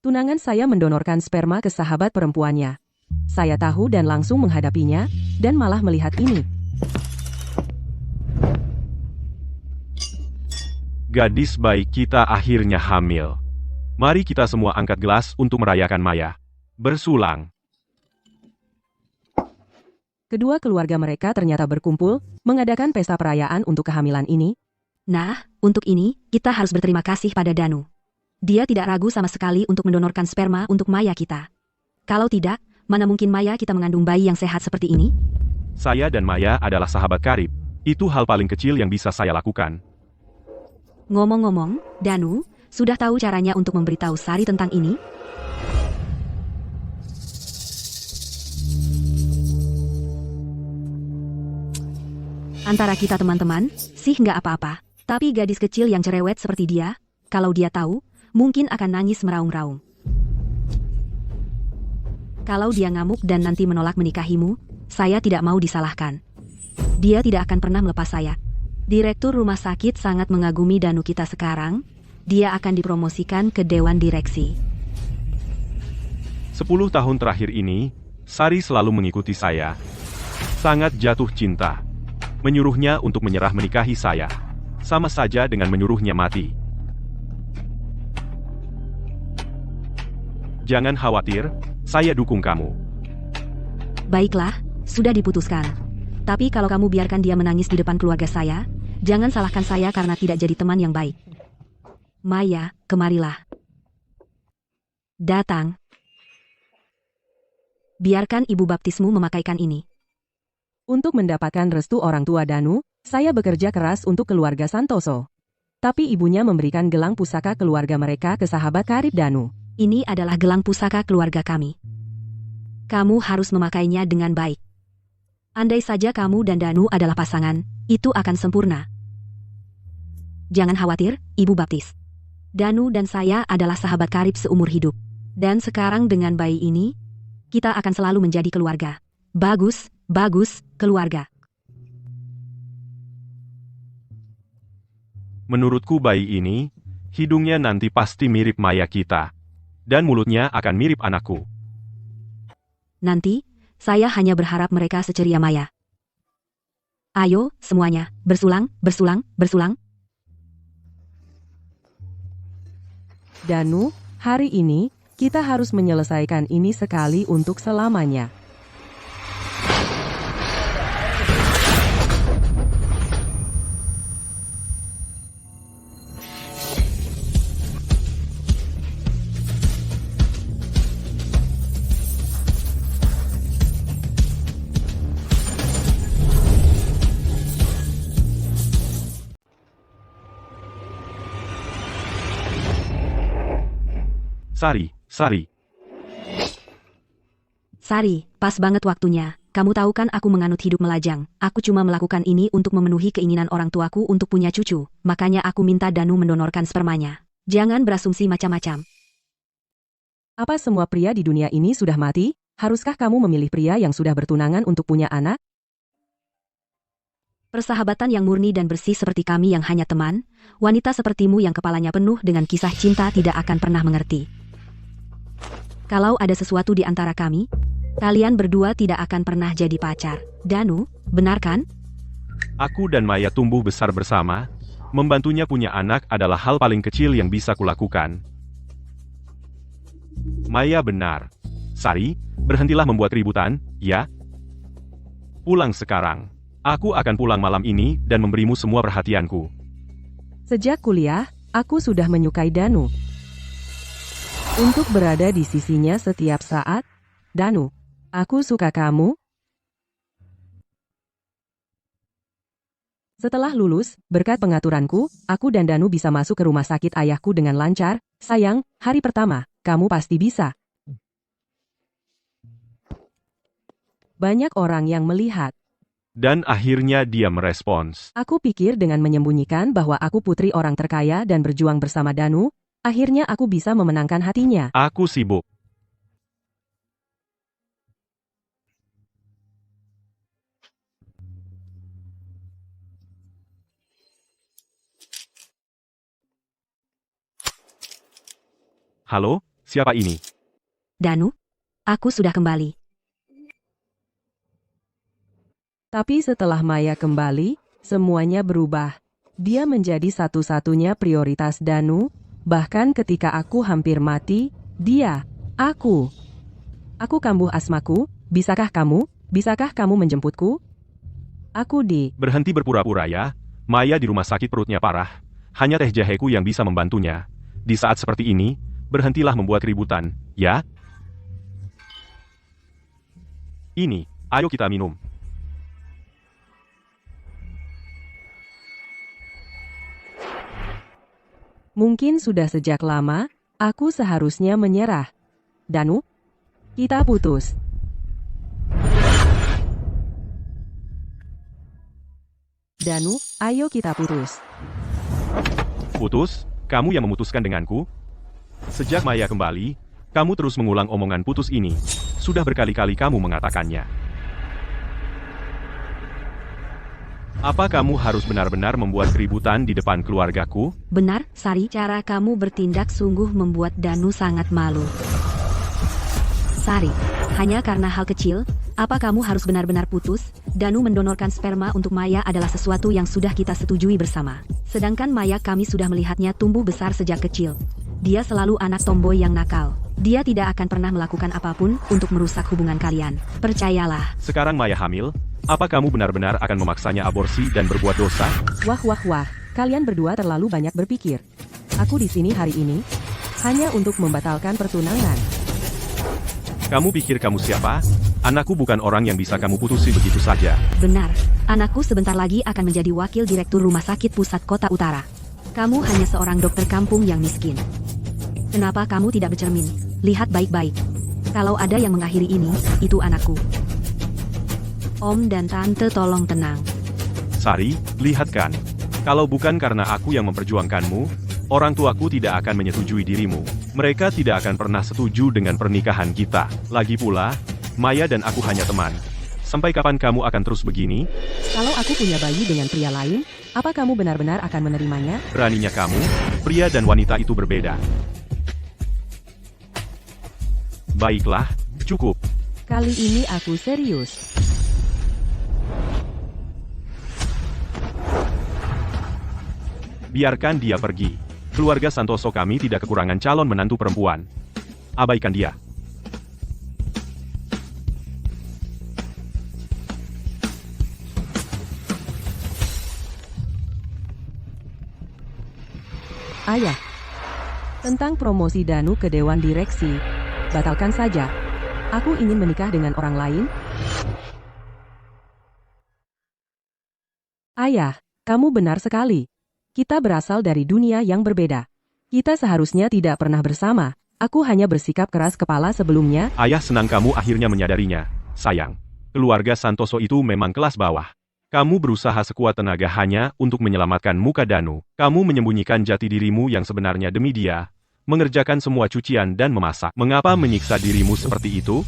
Tunangan saya mendonorkan sperma ke sahabat perempuannya. Saya tahu dan langsung menghadapinya, dan malah melihat ini. Gadis baik kita akhirnya hamil. Mari kita semua angkat gelas untuk merayakan Maya. Bersulang. Kedua keluarga mereka ternyata berkumpul, mengadakan pesta perayaan untuk kehamilan ini. Nah, untuk ini, kita harus berterima kasih pada Danu. Dia tidak ragu sama sekali untuk mendonorkan sperma untuk Maya kita. Kalau tidak, mana mungkin Maya kita mengandung bayi yang sehat seperti ini? Saya dan Maya adalah sahabat karib. Itu hal paling kecil yang bisa saya lakukan. Ngomong-ngomong, Danu, sudah tahu caranya untuk memberitahu Sari tentang ini? Antara kita teman-teman, sih nggak apa-apa. Tapi gadis kecil yang cerewet seperti dia, kalau dia tahu, mungkin akan nangis meraung-raung. Kalau dia ngamuk dan nanti menolak menikahimu, saya tidak mau disalahkan. Dia tidak akan pernah melepas saya. Direktur rumah sakit sangat mengagumi Danu kita sekarang. Dia akan dipromosikan ke dewan direksi. 10 tahun terakhir ini, Sari selalu mengikuti saya. Sangat jatuh cinta. Menyuruhnya untuk menyerah menikahi saya. Sama saja dengan menyuruhnya mati. Jangan khawatir, saya dukung kamu. Baiklah, sudah diputuskan. Tapi kalau kamu biarkan dia menangis di depan keluarga saya, jangan salahkan saya karena tidak jadi teman yang baik. Maya, kemarilah. Datang. Biarkan ibu baptismu memakaikan ini. Untuk mendapatkan restu orang tua Danu, saya bekerja keras untuk keluarga Santoso. Tapi ibunya memberikan gelang pusaka keluarga mereka ke sahabat karib Danu. Ini adalah gelang pusaka keluarga kami. Kamu harus memakainya dengan baik. Andai saja kamu dan Danu adalah pasangan, itu akan sempurna. Jangan khawatir, Ibu Baptis. Danu dan saya adalah sahabat karib seumur hidup. Dan sekarang dengan bayi ini, kita akan selalu menjadi keluarga. Bagus, bagus, keluarga. Menurutku bayi ini, hidungnya nanti pasti mirip Maya kita. Dan mulutnya akan mirip anakku. Nanti, saya hanya berharap mereka seceria Maya. Ayo, semuanya, bersulang, bersulang, bersulang. Danu, hari ini, kita harus menyelesaikan ini sekali untuk selamanya. Sari, Sari. Sari, pas banget waktunya. Kamu tahu kan aku menganut hidup melajang. Aku cuma melakukan ini untuk memenuhi keinginan orang tuaku untuk punya cucu. Makanya aku minta Danu mendonorkan spermanya. Jangan berasumsi macam-macam. Apa semua pria di dunia ini sudah mati? Haruskah kamu memilih pria yang sudah bertunangan untuk punya anak? Persahabatan yang murni dan bersih seperti kami yang hanya teman, wanita sepertimu yang kepalanya penuh dengan kisah cinta tidak akan pernah mengerti. Kalau ada sesuatu di antara kami, kalian berdua tidak akan pernah jadi pacar. Danu, benar kan? Aku dan Maya tumbuh besar bersama. Membantunya punya anak adalah hal paling kecil yang bisa kulakukan. Maya benar. Sari, berhentilah membuat ributan, ya? Pulang sekarang. Aku akan pulang malam ini dan memberimu semua perhatianku. Sejak kuliah, aku sudah menyukai Danu. Untuk berada di sisinya setiap saat, Danu, aku suka kamu. Setelah lulus, berkat pengaturanku, aku dan Danu bisa masuk ke rumah sakit ayahku dengan lancar. Sayang, hari pertama, kamu pasti bisa. Banyak orang yang melihat. Dan akhirnya dia merespons. Aku pikir dengan menyembunyikan bahwa aku putri orang terkaya dan berjuang bersama Danu, akhirnya aku bisa memenangkan hatinya. Aku sibuk. Halo, Siapa ini? Danu, aku sudah kembali. Tapi setelah Maya kembali, semuanya berubah. Dia menjadi satu-satunya prioritas Danu, bahkan ketika aku hampir mati, aku kambuh asmaku, bisakah kamu menjemputku? Berhenti berpura-pura ya. Maya di rumah sakit perutnya parah. Hanya teh jaheku yang bisa membantunya. Di saat seperti ini, berhentilah membuat keributan, ya? Ini, ayo kita minum. Mungkin sudah sejak lama, aku seharusnya menyerah. Danu, kita putus. Danu, ayo kita putus. Putus? Kamu yang memutuskan denganku? Sejak Maya kembali, kamu terus mengulang omongan putus ini. Sudah berkali-kali kamu mengatakannya. Apa kamu harus benar-benar membuat keributan di depan keluargaku? Benar, Sari, cara kamu bertindak sungguh membuat Danu sangat malu. Sari, hanya karena hal kecil, apa kamu harus benar-benar putus? Danu mendonorkan sperma untuk Maya adalah sesuatu yang sudah kita setujui bersama. Sedangkan Maya kami sudah melihatnya tumbuh besar sejak kecil. Dia selalu anak tomboy yang nakal. Dia tidak akan pernah melakukan apapun untuk merusak hubungan kalian. Percayalah. Sekarang Maya hamil, apa kamu benar-benar akan memaksanya aborsi dan berbuat dosa? Wah, kalian berdua terlalu banyak berpikir. Aku di sini hari ini, hanya untuk membatalkan pertunangan. Kamu pikir kamu siapa? Anakku bukan orang yang bisa kamu putusi begitu saja. Benar, anakku sebentar lagi akan menjadi wakil direktur rumah sakit pusat kota utara. Kamu hanya seorang dokter kampung yang miskin. Kenapa kamu tidak bercermin? Lihat baik-baik. Kalau ada yang mengakhiri ini, itu anakku. Om dan Tante tolong tenang. Sari, lihat kan. Kalau bukan karena aku yang memperjuangkanmu, orang tuaku tidak akan menyetujui dirimu. Mereka tidak akan pernah setuju dengan pernikahan kita. Lagi pula, Maya dan aku hanya teman. Sampai kapan kamu akan terus begini? Kalau aku punya bayi dengan pria lain, apa kamu benar-benar akan menerimanya? Beraninya kamu, pria dan wanita itu berbeda. Baiklah, cukup. Kali ini aku serius. Biarkan dia pergi. Keluarga Santoso kami tidak kekurangan calon menantu perempuan. Abaikan dia. Ayah, tentang promosi Danu ke Dewan Direksi, batalkan saja. Aku ingin menikah dengan orang lain. Ayah, kamu benar sekali. Kita berasal dari dunia yang berbeda. Kita seharusnya tidak pernah bersama. Aku hanya bersikap keras kepala sebelumnya. Ayah senang kamu akhirnya menyadarinya. Sayang, keluarga Santoso itu memang kelas bawah. Kamu berusaha sekuat tenaga hanya untuk menyelamatkan muka Danu. Kamu menyembunyikan jati dirimu yang sebenarnya demi dia. Mengerjakan semua cucian dan memasak. Mengapa menyiksa dirimu seperti itu?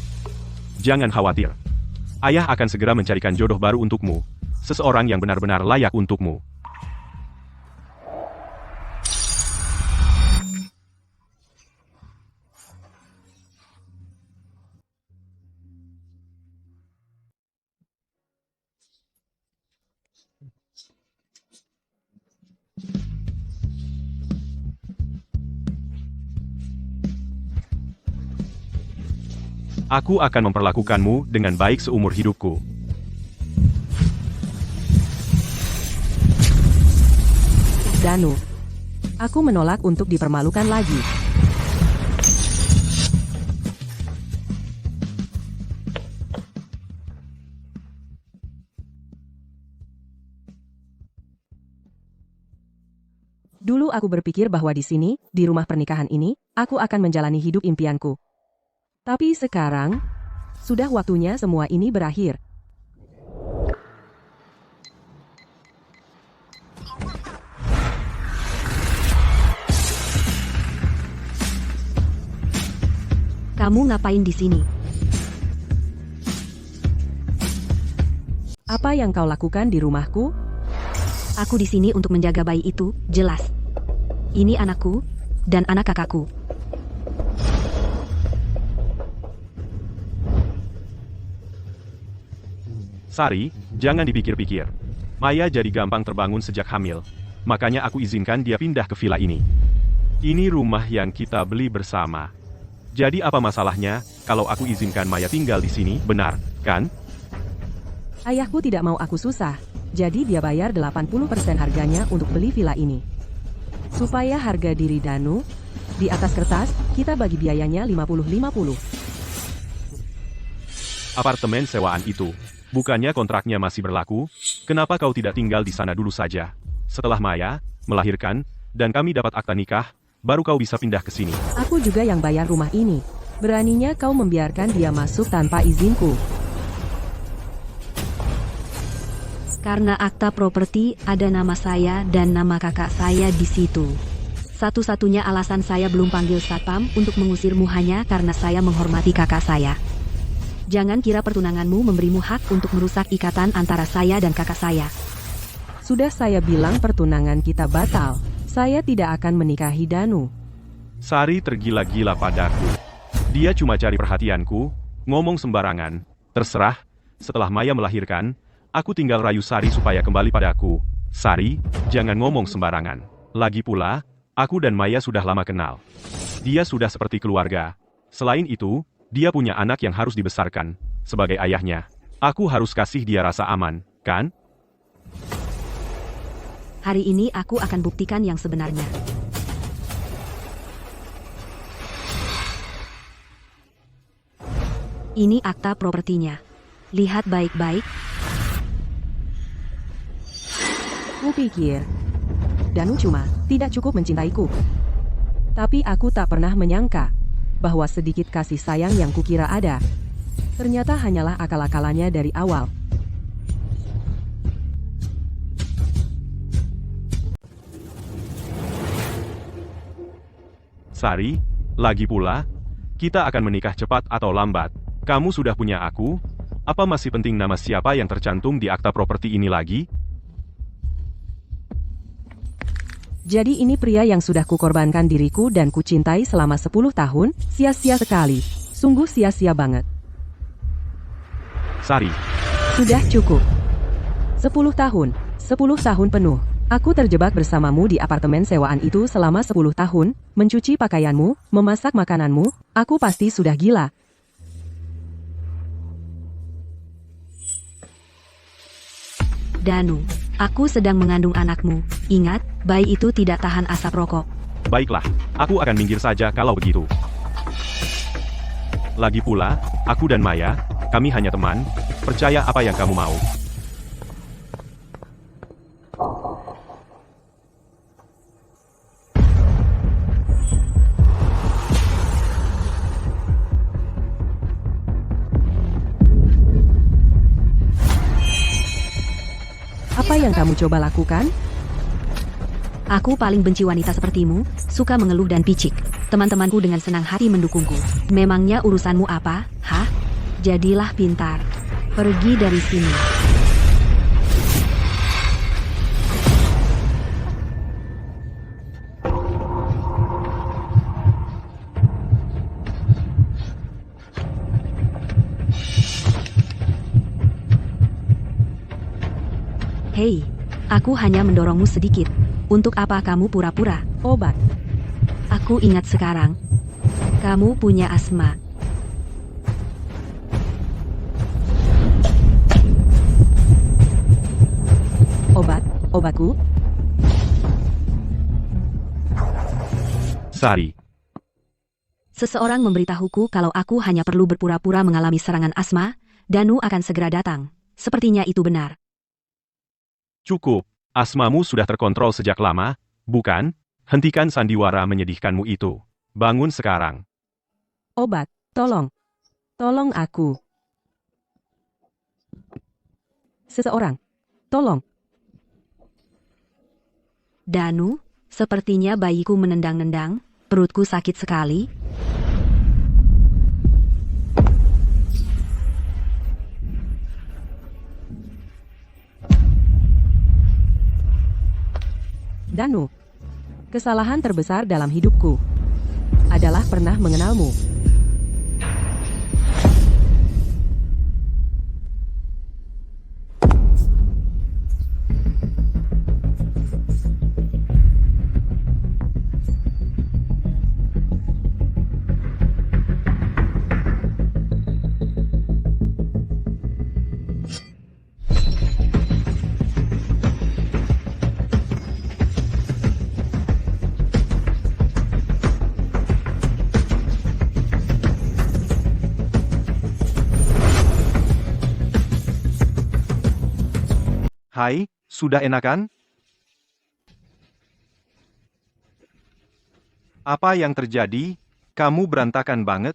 Jangan khawatir. Ayah akan segera mencarikan jodoh baru untukmu. Seseorang yang benar-benar layak untukmu. Aku akan memperlakukanmu dengan baik seumur hidupku. Danu, aku menolak untuk dipermalukan lagi. Dulu aku berpikir bahwa di sini, di rumah pernikahan ini, aku akan menjalani hidup impianku. Tapi sekarang, sudah waktunya semua ini berakhir. Kamu ngapain di sini? Apa yang kau lakukan di rumahku? Aku di sini untuk menjaga bayi itu, jelas. Ini anakku, dan anak kakakku. Sari, jangan dipikir-pikir. Maya jadi gampang terbangun sejak hamil. Makanya aku izinkan dia pindah ke villa ini. Ini rumah yang kita beli bersama. Jadi apa masalahnya kalau aku izinkan Maya tinggal di sini, benar, kan? Ayahku tidak mau aku susah, jadi dia bayar 80% harganya untuk beli villa ini. Supaya harga diri Danu, di atas kertas, kita bagi biayanya 50-50. Apartemen sewaan itu, bukannya kontraknya masih berlaku? Kenapa kau tidak tinggal di sana dulu saja? Setelah Maya melahirkan, dan kami dapat akta nikah, baru kau bisa pindah ke sini. Aku juga yang bayar rumah ini. Beraninya kau membiarkan dia masuk tanpa izinku. Karena akta properti ada nama saya dan nama kakak saya di situ. Satu-satunya alasan saya belum panggil satpam untuk mengusirmu hanya karena saya menghormati kakak saya. Jangan kira pertunanganmu memberimu hak untuk merusak ikatan antara saya dan kakak saya. Sudah saya bilang pertunangan kita batal. Saya tidak akan menikahi Danu. Sari tergila-gila padaku. Dia cuma cari perhatianku, ngomong sembarangan. Terserah, setelah Maya melahirkan, aku tinggal rayu Sari supaya kembali padaku. Sari, jangan ngomong sembarangan. Lagi pula, aku dan Maya sudah lama kenal. Dia sudah seperti keluarga. Selain itu, dia punya anak yang harus dibesarkan. Sebagai ayahnya, aku harus kasih dia rasa aman, kan? Hari ini aku akan buktikan yang sebenarnya. Ini akta propertinya. Lihat baik-baik. Kupikir, Danu cuma tidak cukup mencintaiku. Tapi aku tak pernah menyangka bahwa sedikit kasih sayang yang kukira ada, ternyata hanyalah akal-akalannya dari awal. Sari, lagi pula, kita akan menikah cepat atau lambat. Kamu sudah punya aku, apa masih penting nama siapa yang tercantum di akta properti ini lagi? Jadi ini pria yang sudah kukorbankan diriku dan kucintai selama 10 tahun, sia-sia sekali. Sungguh sia-sia banget. Sari, Sudah cukup. 10 tahun, 10 tahun penuh. Aku terjebak bersamamu di apartemen sewaan itu selama 10 tahun, mencuci pakaianmu, memasak makananmu, aku pasti sudah gila. Danu, aku sedang mengandung anakmu. Ingat, bayi itu tidak tahan asap rokok. baiklah, aku akan minggir saja kalau begitu. Lagi pula, aku dan Maya, kami hanya teman, percaya apa yang kamu mau. Apa yang kamu coba lakukan? Aku paling benci wanita sepertimu, suka mengeluh dan picik. Teman-temanku dengan senang hati mendukungku. Memangnya urusanmu apa, hah? Jadilah pintar. Pergi dari sini. Hei, aku hanya mendorongmu sedikit. Untuk apa kamu pura-pura? Obat. Aku ingat sekarang. Kamu punya asma. Obat, obatku. Sari, Seseorang memberitahuku kalau aku hanya perlu berpura-pura mengalami serangan asma, Danu akan segera datang. Sepertinya itu benar. cukup. Asmamu sudah terkontrol sejak lama, bukan? Hentikan sandiwara menyedihkanmu itu. Bangun sekarang. Obat, tolong. Tolong aku. Seseorang. Tolong. Danu, sepertinya bayiku menendang-nendang, perutku sakit sekali. Danu. Kesalahan terbesar dalam hidupku adalah pernah mengenalmu. Hai, sudah enakan? Apa yang terjadi? Kamu berantakan banget.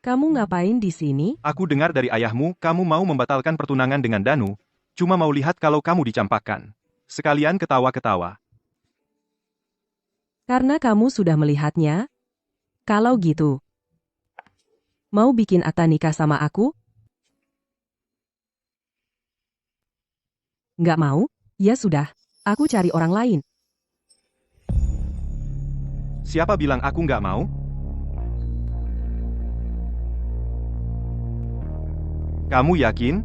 Kamu ngapain di sini? Aku dengar dari ayahmu, kamu mau membatalkan pertunangan dengan Danu. Cuma mau lihat kalau kamu dicampakkan. Sekalian ketawa-ketawa. Karena kamu sudah melihatnya? Kalau gitu, mau bikin akta nikah sama aku? Nggak mau? Ya sudah, aku cari orang lain. Siapa bilang aku nggak mau? Kamu yakin?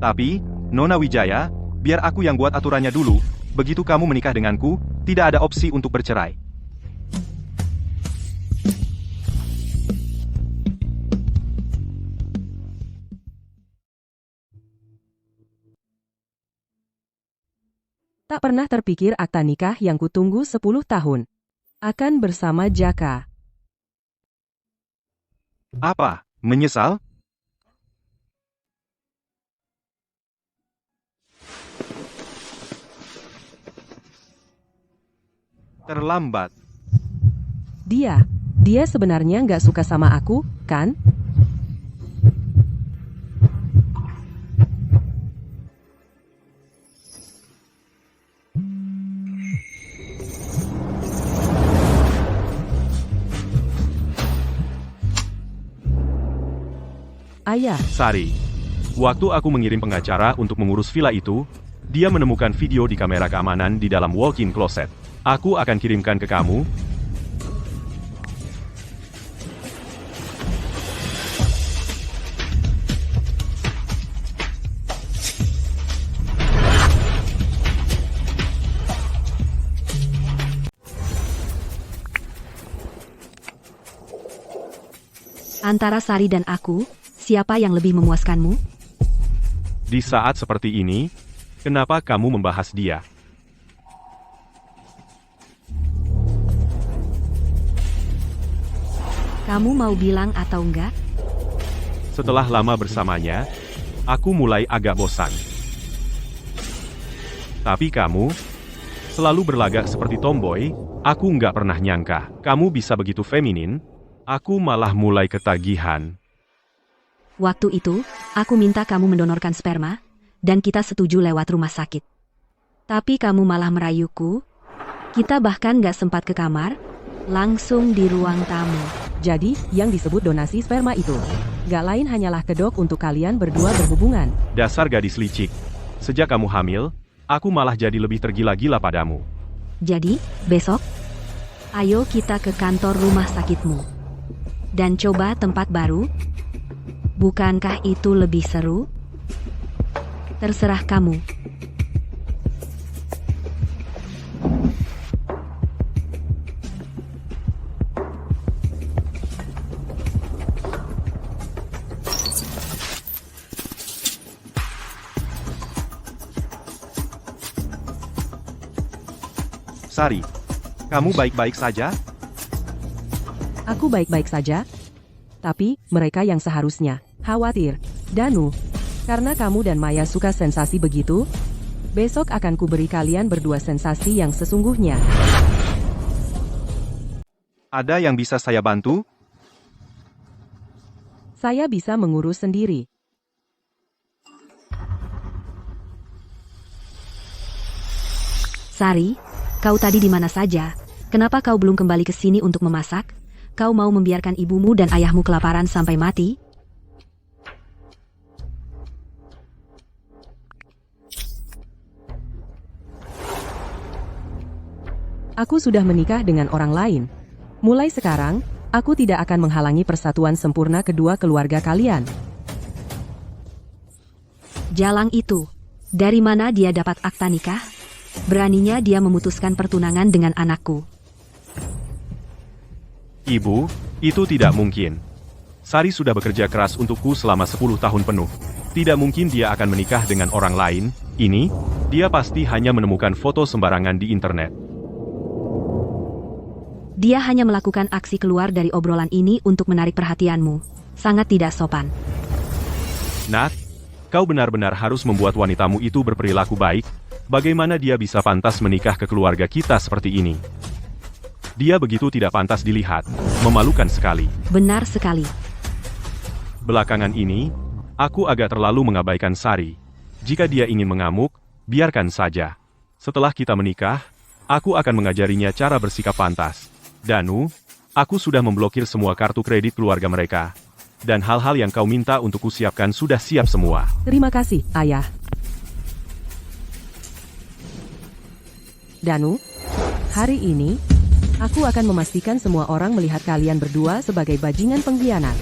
Tapi, Nona Wijaya, biar aku yang buat aturannya dulu. Begitu kamu menikah denganku, tidak ada opsi untuk bercerai. Tak pernah terpikir akta nikah yang kutunggu 10 tahun. Akan bersama Jaka. Apa? Menyesal? Terlambat. Dia sebenarnya nggak suka sama aku, kan? Ayah, Sari, waktu aku mengirim pengacara untuk mengurus villa itu, dia menemukan video di kamera keamanan di dalam walk-in closet. Aku akan kirimkan ke kamu. Antara Sari dan aku, siapa yang lebih memuaskanmu? Di saat seperti ini, kenapa kamu membahas dia? Kamu mau bilang atau enggak? Setelah lama bersamanya, aku mulai agak bosan. Tapi kamu selalu berlagak seperti tomboy, aku nggak pernah nyangka kamu bisa begitu feminin, aku malah mulai ketagihan. Waktu itu, aku minta kamu mendonorkan sperma, dan kita setuju lewat rumah sakit. Tapi kamu malah merayuku, kita bahkan gak sempat ke kamar, langsung di ruang tamu. jadi yang disebut donasi sperma itu nggak lain hanyalah kedok untuk kalian berdua berhubungan. Dasar gadis licik. Sejak kamu hamil, aku malah jadi lebih tergila-gila padamu. Jadi, besok, ayo kita ke kantor rumah sakitmu. Dan coba tempat baru. Bukankah itu lebih seru? Terserah kamu. Sari, kamu baik-baik saja? Aku baik-baik saja. Tapi, mereka yang seharusnya khawatir. Danu, karena kamu dan Maya suka sensasi begitu, besok akan kuberi kalian berdua sensasi yang sesungguhnya. Ada yang bisa saya bantu? Saya bisa mengurus sendiri. Sari, kau tadi di mana saja? Kenapa kau belum kembali ke sini untuk memasak? Kau mau membiarkan ibumu dan ayahmu kelaparan sampai mati? Aku sudah menikah dengan orang lain. Mulai sekarang, aku tidak akan menghalangi persatuan sempurna kedua keluarga kalian. Jalang itu, dari mana dia dapat akta nikah? Beraninya dia memutuskan pertunangan dengan anakku. Ibu, itu tidak mungkin. Sari sudah bekerja keras untukku selama 10 tahun penuh. Tidak mungkin dia akan menikah dengan orang lain. Ini, dia pasti hanya menemukan foto sembarangan di internet. Dia hanya melakukan aksi keluar dari obrolan ini untuk menarik perhatianmu. Sangat tidak sopan. Nat, kau benar-benar harus membuat wanitamu itu berperilaku baik. Bagaimana dia bisa pantas menikah ke keluarga kita seperti ini? Dia begitu tidak pantas dilihat, memalukan sekali. Benar sekali. Belakangan ini, aku agak terlalu mengabaikan Sari. Jika dia ingin mengamuk, biarkan saja. Setelah kita menikah, aku akan mengajarinya cara bersikap pantas. Danu, aku sudah memblokir semua kartu kredit keluarga mereka. Dan hal-hal yang kau minta untuk kusiapkan sudah siap semua. Terima kasih, Ayah. Danu, hari ini, aku akan memastikan semua orang melihat kalian berdua sebagai bajingan pengkhianat.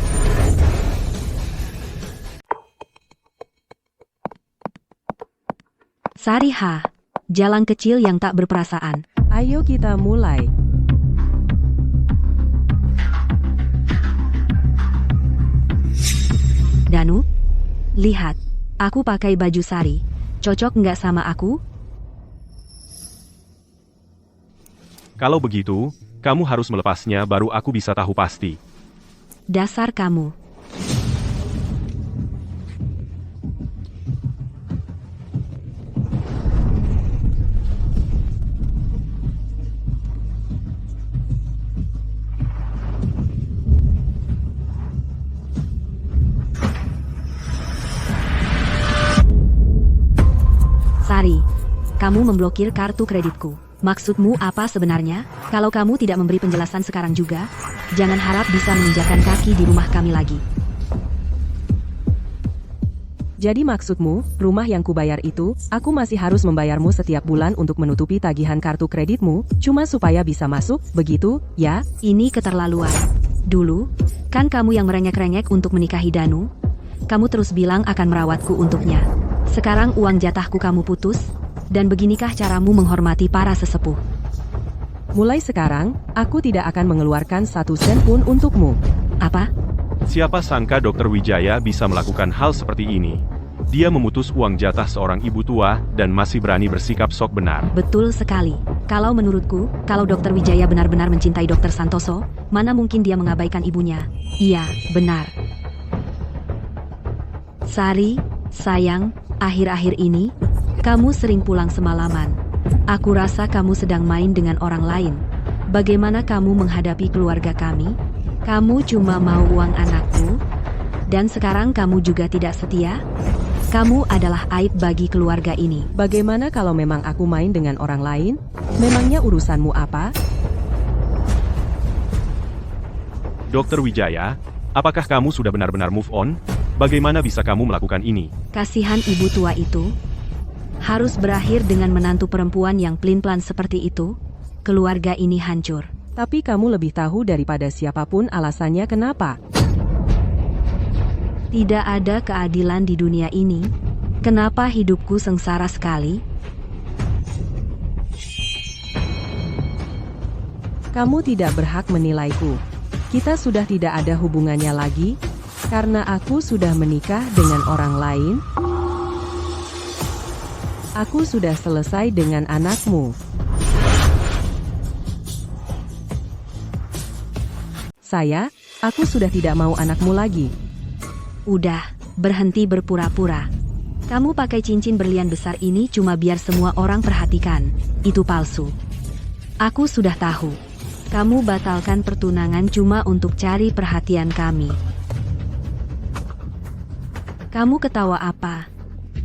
Sariha, jalan kecil yang tak berperasaan. Ayo kita mulai. Danu, lihat, aku pakai baju Sari. Cocok nggak sama aku? Kalau begitu, kamu harus melepasnya baru aku bisa tahu pasti. Dasar kamu. Sari, kamu memblokir kartu kreditku. Maksudmu apa sebenarnya? Kalau kamu tidak memberi penjelasan sekarang juga, jangan harap bisa menginjakan kaki di rumah kami lagi. Jadi maksudmu, rumah yang kubayar itu, aku masih harus membayarmu setiap bulan untuk menutupi tagihan kartu kreditmu, cuma supaya bisa masuk, begitu, ya? Ini keterlaluan. Dulu, kan kamu yang merengek-rengek untuk menikahi Danu? Kamu terus bilang akan merawatku untuknya. Sekarang uang jatahku kamu putus, dan beginikah caramu menghormati para sesepuh? Mulai sekarang, aku tidak akan mengeluarkan 1 sen pun untukmu. Apa? Siapa sangka Dr. Wijaya bisa melakukan hal seperti ini? Dia memutus uang jatah seorang ibu tua dan masih berani bersikap sok benar. Betul sekali. Kalau menurutku, kalau Dr. Wijaya benar-benar mencintai Dr. Santoso, mana mungkin dia mengabaikan ibunya? Iya, benar. Sari, sayang, akhir-akhir ini, kamu sering pulang semalaman. Aku rasa kamu sedang main dengan orang lain. Bagaimana kamu menghadapi keluarga kami? Kamu cuma mau uang anakku? Dan sekarang kamu juga tidak setia? Kamu adalah aib bagi keluarga ini. Bagaimana kalau memang aku main dengan orang lain? Memangnya urusanmu apa? Dr. Wijaya, apakah kamu sudah benar-benar move on? Bagaimana bisa kamu melakukan ini? Kasihan ibu tua itu. Harus berakhir dengan menantu perempuan yang pelin-pelan seperti itu. Keluarga ini hancur. Tapi kamu lebih tahu daripada siapapun alasannya kenapa. Tidak ada keadilan di dunia ini. Kenapa hidupku sengsara sekali? Kamu tidak berhak menilaiku. Kita sudah tidak ada hubungannya lagi, karena aku sudah menikah dengan orang lain. Aku sudah selesai dengan anakmu. Aku sudah tidak mau anakmu lagi. Udah, berhenti berpura-pura. Kamu pakai cincin berlian besar ini cuma biar semua orang perhatikan. Itu palsu. Aku sudah tahu. Kamu batalkan pertunangan cuma untuk cari perhatian kami. Kamu ketawa apa?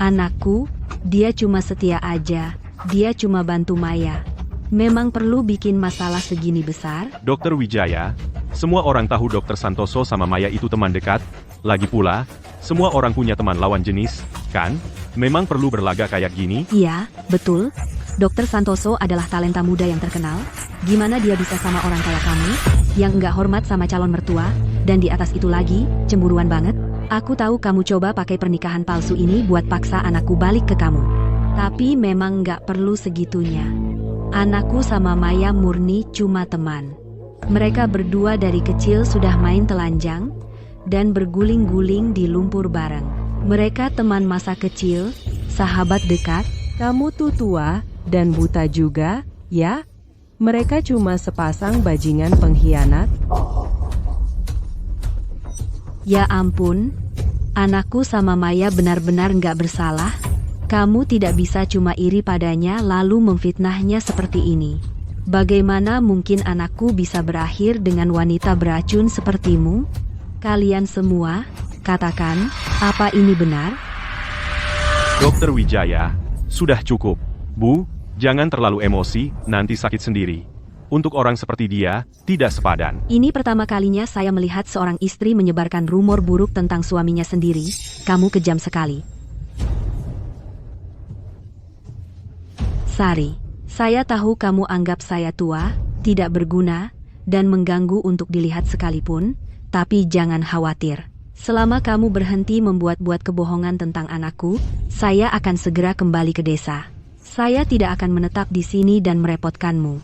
Anakku, dia cuma setia aja. Dia cuma bantu Maya. Memang perlu bikin masalah segini besar? Dr. Wijaya, semua orang tahu Dr. Santoso sama Maya itu teman dekat. Lagi pula, semua orang punya teman lawan jenis, kan? Memang perlu berlaga kayak gini? Iya, betul. Dr. Santoso adalah talenta muda yang terkenal. Gimana dia bisa sama orang kayak kamu, yang nggak hormat sama calon mertua, dan di atas itu lagi, cemburuan banget? Aku tahu kamu coba pakai pernikahan palsu ini buat paksa anakku balik ke kamu. Tapi memang nggak perlu segitunya. Anakku sama Maya murni cuma teman. Mereka berdua dari kecil sudah main telanjang, dan berguling-guling di lumpur bareng. Mereka teman masa kecil, sahabat dekat. Kamu tuh tua, dan buta juga, ya? Mereka cuma sepasang bajingan pengkhianat. Ya ampun, anakku sama Maya benar-benar nggak bersalah. Kamu tidak bisa cuma iri padanya lalu memfitnahnya seperti ini. Bagaimana mungkin anakku bisa berakhir dengan wanita beracun sepertimu? Kalian semua, katakan, apa ini benar? Dokter Wijaya, sudah cukup. Bu, jangan terlalu emosi, nanti sakit sendiri. Untuk orang seperti dia, tidak sepadan. Ini pertama kalinya saya melihat seorang istri menyebarkan rumor buruk tentang suaminya sendiri. Kamu kejam sekali. Sari, saya tahu kamu anggap saya tua, tidak berguna, dan mengganggu untuk dilihat sekalipun, tapi jangan khawatir. Selama kamu berhenti membuat-buat kebohongan tentang anakku, saya akan segera kembali ke desa. Saya tidak akan menetap di sini dan merepotkanmu.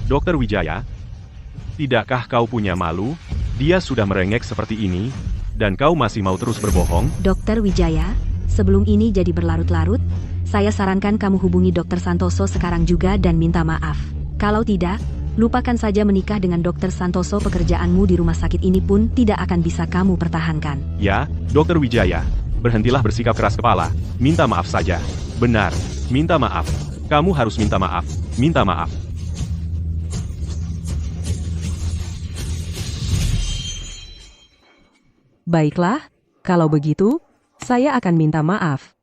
Dokter Wijaya, tidakkah kau punya malu? Dia sudah merengek seperti ini, dan kau masih mau terus berbohong? Dokter Wijaya, sebelum ini jadi berlarut-larut, saya sarankan kamu hubungi Dokter Santoso sekarang juga dan minta maaf. Kalau tidak, lupakan saja menikah dengan Dokter Santoso. Pekerjaanmu di rumah sakit ini pun tidak akan bisa kamu pertahankan. Ya, Dokter Wijaya, berhentilah bersikap keras kepala. Minta maaf saja. Benar, minta maaf. Kamu harus minta maaf. Minta maaf. Baiklah, kalau begitu, saya akan minta maaf.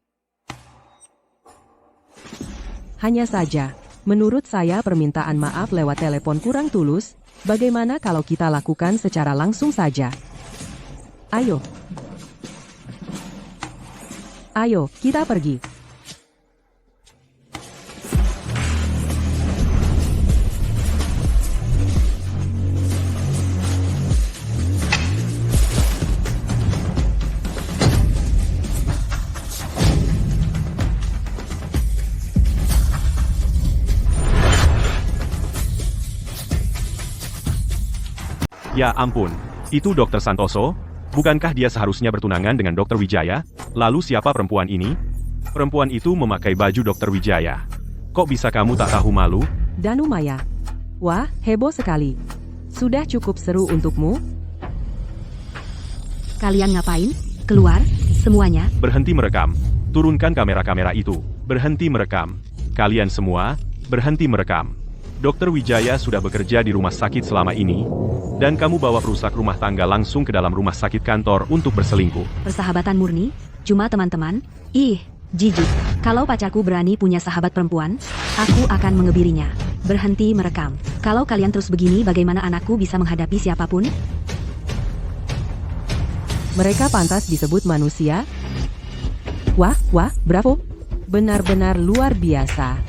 Hanya saja, menurut saya permintaan maaf lewat telepon kurang tulus. Bagaimana kalau kita lakukan secara langsung saja? Ayo. Ayo, kita pergi. Ya ampun, itu Dokter Santoso? Bukankah dia seharusnya bertunangan dengan Dokter Wijaya? Lalu siapa perempuan ini? Perempuan itu memakai baju Dokter Wijaya. Kok bisa kamu tak tahu malu? Danu Maya. Wah, heboh sekali. Sudah cukup seru untukmu? Kalian ngapain? Keluar, semuanya. Berhenti merekam. Turunkan kamera-kamera itu. Berhenti merekam. Kalian semua, berhenti merekam. Dokter Wijaya sudah bekerja di rumah sakit selama ini, dan kamu bawa perusak rumah tangga langsung ke dalam rumah sakit kantor untuk berselingkuh. Persahabatan murni, cuma teman-teman. Ih, jijik. Kalau pacarku berani punya sahabat perempuan, aku akan mengebirinya. Berhenti merekam. Kalau kalian terus begini, bagaimana anakku bisa menghadapi siapapun? Mereka pantas disebut manusia? Wah, bravo. Benar-benar luar biasa.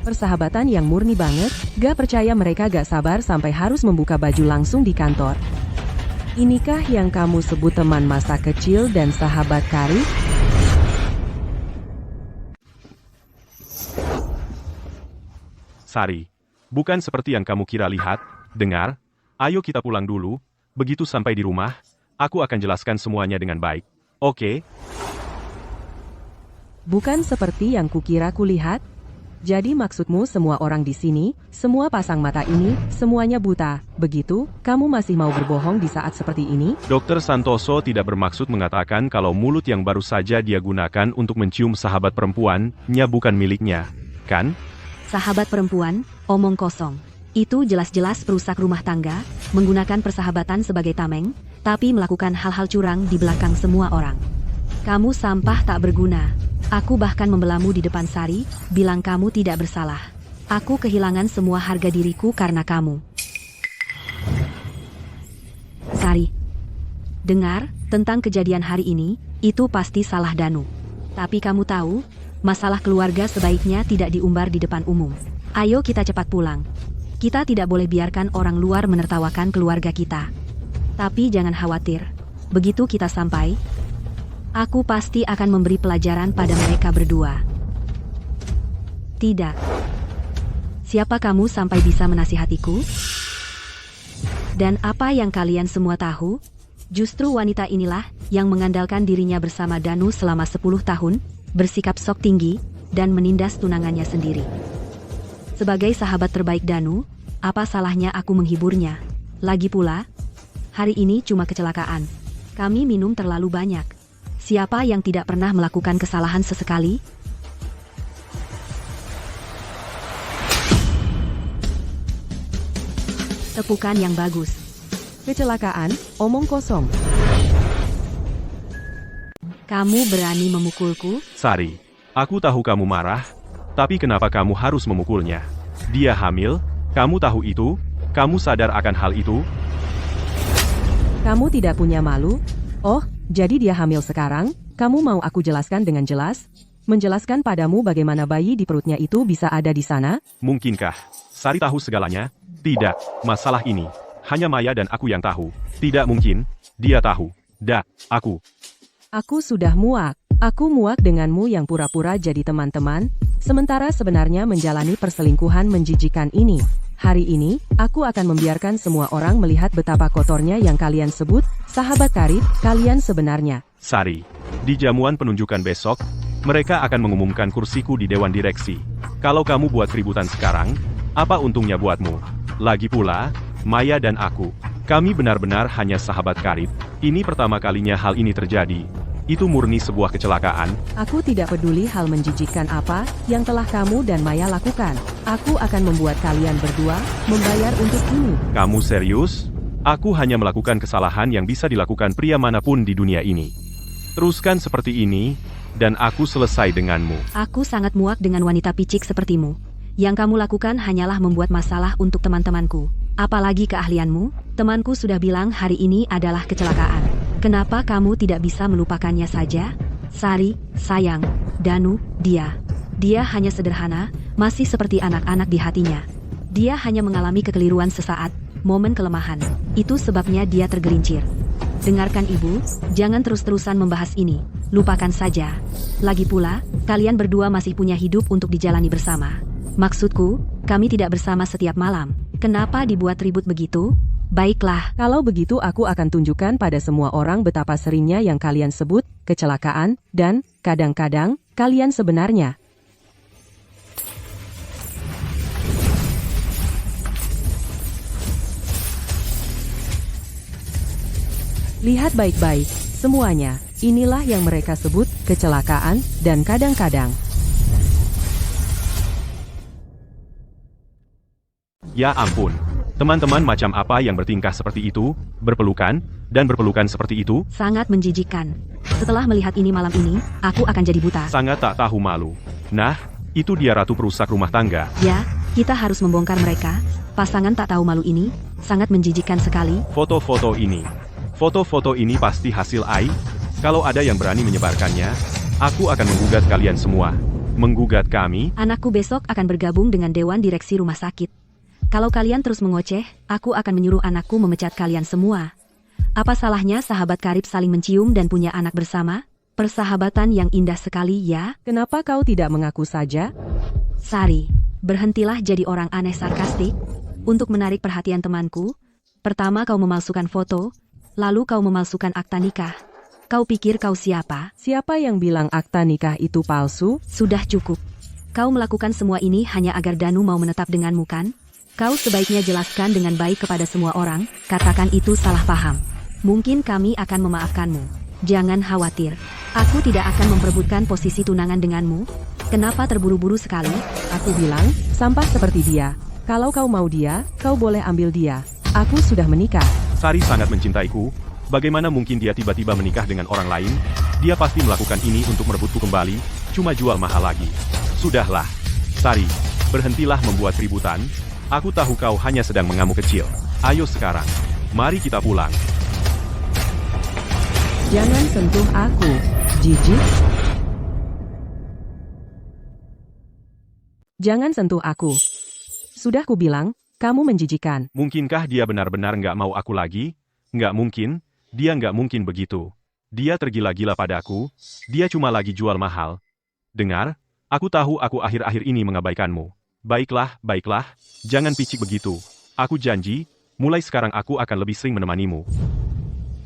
Persahabatan yang murni banget, gak percaya mereka gak sabar sampai harus membuka baju langsung di kantor. Inikah yang kamu sebut teman masa kecil dan sahabat karib? Sari, bukan seperti yang kamu kira. Lihat, dengar, ayo kita pulang dulu. Begitu sampai di rumah, aku akan jelaskan semuanya dengan baik. Oke? Bukan seperti yang kukira kulihat? Jadi maksudmu semua orang di sini, semua pasang mata ini, semuanya buta, begitu? Kamu masih mau berbohong di saat seperti ini? Dokter Santoso tidak bermaksud mengatakan kalau mulut yang baru saja dia gunakan untuk mencium sahabat perempuannya bukan miliknya, kan? Sahabat perempuan, omong kosong. Itu jelas-jelas perusak rumah tangga, menggunakan persahabatan sebagai tameng, tapi melakukan hal-hal curang di belakang semua orang. Kamu sampah tak berguna. Aku bahkan membelamu di depan Sari, bilang kamu tidak bersalah. Aku kehilangan semua harga diriku karena kamu. Sari, dengar tentang kejadian hari ini, itu pasti salah Danu. Tapi kamu tahu, masalah keluarga sebaiknya tidak diumbar di depan umum. Ayo kita cepat pulang. Kita tidak boleh biarkan orang luar menertawakan keluarga kita. Tapi jangan khawatir, begitu kita sampai, aku pasti akan memberi pelajaran pada mereka berdua. Tidak. Siapa kamu sampai bisa menasihatiku? Dan apa yang kalian semua tahu? Justru wanita inilah yang mengandalkan dirinya bersama Danu selama 10 tahun, bersikap sok tinggi, dan menindas tunangannya sendiri. Sebagai sahabat terbaik Danu, Apa salahnya aku menghiburnya? Lagi pula, hari ini cuma kecelakaan. Kami minum terlalu banyak. Siapa yang tidak pernah melakukan kesalahan sesekali? Tepukan yang bagus. Kecelakaan, omong kosong. Kamu berani memukulku? Sari, aku tahu kamu marah, tapi kenapa kamu harus memukulnya? Dia hamil, kamu tahu itu? Kamu sadar akan hal itu? Kamu tidak punya malu? Oh, jadi dia hamil sekarang? Kamu mau aku jelaskan dengan jelas? Menjelaskan padamu bagaimana bayi di perutnya itu bisa ada di sana? Mungkinkah Sari tahu segalanya? Tidak, masalah ini hanya Maya dan aku yang tahu. Tidak mungkin, dia tahu. Aku. Aku sudah muak. Aku muak denganmu yang pura-pura jadi teman-teman, sementara sebenarnya menjalani perselingkuhan menjijikan ini. Hari ini, aku akan membiarkan semua orang melihat betapa kotornya yang kalian sebut, sahabat karib, kalian sebenarnya. Sari, di jamuan penunjukan besok, mereka akan mengumumkan kursiku di Dewan Direksi. Kalau kamu buat keributan sekarang, apa untungnya buatmu? Lagi pula, Maya dan aku, kami benar-benar hanya sahabat karib. Ini pertama kalinya hal ini terjadi. Itu murni sebuah kecelakaan. Aku tidak peduli hal menjijikkan apa yang telah kamu dan Maya lakukan. Aku akan membuat kalian berdua membayar untuk ini. Kamu serius? Aku hanya melakukan kesalahan yang bisa dilakukan pria manapun di dunia ini. Teruskan seperti ini, dan aku selesai denganmu. Aku sangat muak dengan wanita picik sepertimu. Yang kamu lakukan hanyalah membuat masalah untuk teman-temanku. Apalagi keahlianmu, temanku sudah bilang hari ini adalah kecelakaan. Kenapa kamu tidak bisa melupakannya saja? Sari, sayang, Danu, dia hanya sederhana, masih seperti anak-anak di hatinya. Dia hanya mengalami kekeliruan sesaat, momen kelemahan. Itu sebabnya dia tergelincir. Dengarkan ibu, jangan terus-terusan membahas ini. Lupakan saja. Lagi pula, kalian berdua masih punya hidup untuk dijalani bersama. Maksudku, kami tidak bersama setiap malam. Kenapa dibuat ribut begitu? Baiklah, Kalau begitu aku akan tunjukkan pada semua orang betapa seringnya yang kalian sebut kecelakaan, dan kadang-kadang kalian sebenarnya. Lihat baik-baik, semuanya. Inilah yang mereka sebut kecelakaan, dan kadang-kadang. Ya ampun. Teman-teman macam apa yang bertingkah seperti itu, berpelukan, dan berpelukan seperti itu? sangat menjijikan. Setelah melihat ini malam ini, aku akan jadi buta. Sangat tak tahu malu. Nah, itu dia ratu perusak rumah tangga. Ya, kita harus membongkar mereka. Pasangan tak tahu malu ini, sangat menjijikan sekali. Foto-foto ini pasti hasil AI. Kalau ada yang berani menyebarkannya, aku akan menggugat kalian semua. Menggugat kami? Anakku besok akan bergabung dengan Dewan Direksi Rumah Sakit. Kalau kalian terus mengoceh, aku akan menyuruh anakku memecat kalian semua. Apa salahnya sahabat karib saling mencium dan punya anak bersama? Persahabatan yang indah sekali ya. Kenapa kau tidak mengaku saja? Sari, berhentilah jadi orang aneh sarkastik. Untuk menarik perhatian temanku, pertama kau memalsukan foto, lalu kau memalsukan akta nikah. Kau pikir kau siapa? Siapa yang bilang akta nikah itu palsu? Sudah cukup. Kau melakukan semua ini hanya agar Danu mau menetap denganmu kan? Kau sebaiknya jelaskan dengan baik kepada semua orang, katakan itu salah paham. Mungkin kami akan memaafkanmu. Jangan khawatir. Aku tidak akan memperebutkan posisi tunangan denganmu. Kenapa terburu-buru sekali? Aku bilang, sampah seperti dia. Kalau kau mau dia, kau boleh ambil dia. Aku sudah menikah. Sari sangat mencintaiku. Bagaimana mungkin dia tiba-tiba menikah dengan orang lain? Dia pasti melakukan ini untuk merebutku kembali, cuma jual mahal lagi. Sudahlah. Sari, berhentilah membuat keributan. Aku tahu kau hanya sedang mengamuk kecil. Ayo sekarang, mari kita pulang. Jangan sentuh aku, jijik. Jangan sentuh aku. Sudah kubilang, kamu menjijikan. Mungkinkah dia benar-benar nggak mau aku lagi? Nggak mungkin, dia nggak mungkin begitu. Dia tergila-gila padaku, dia cuma lagi jual mahal. Dengar, aku tahu aku akhir-akhir ini mengabaikanmu. Baiklah, jangan picik begitu. Aku janji, mulai sekarang aku akan lebih sering menemanimu.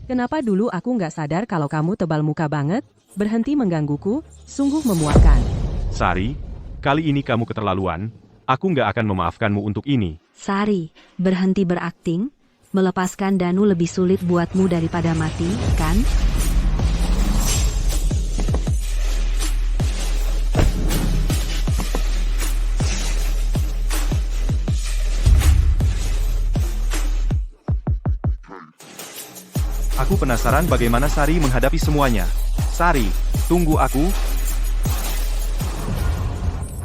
Kenapa dulu aku nggak sadar kalau kamu tebal muka banget? Berhenti menggangguku, sungguh memuakkan. Sari, kali ini kamu keterlaluan, aku nggak akan memaafkanmu untuk ini. Sari, berhenti berakting. Melepaskan Danu lebih sulit buatmu daripada mati, kan? Aku penasaran bagaimana Sari menghadapi semuanya. Sari, tunggu aku.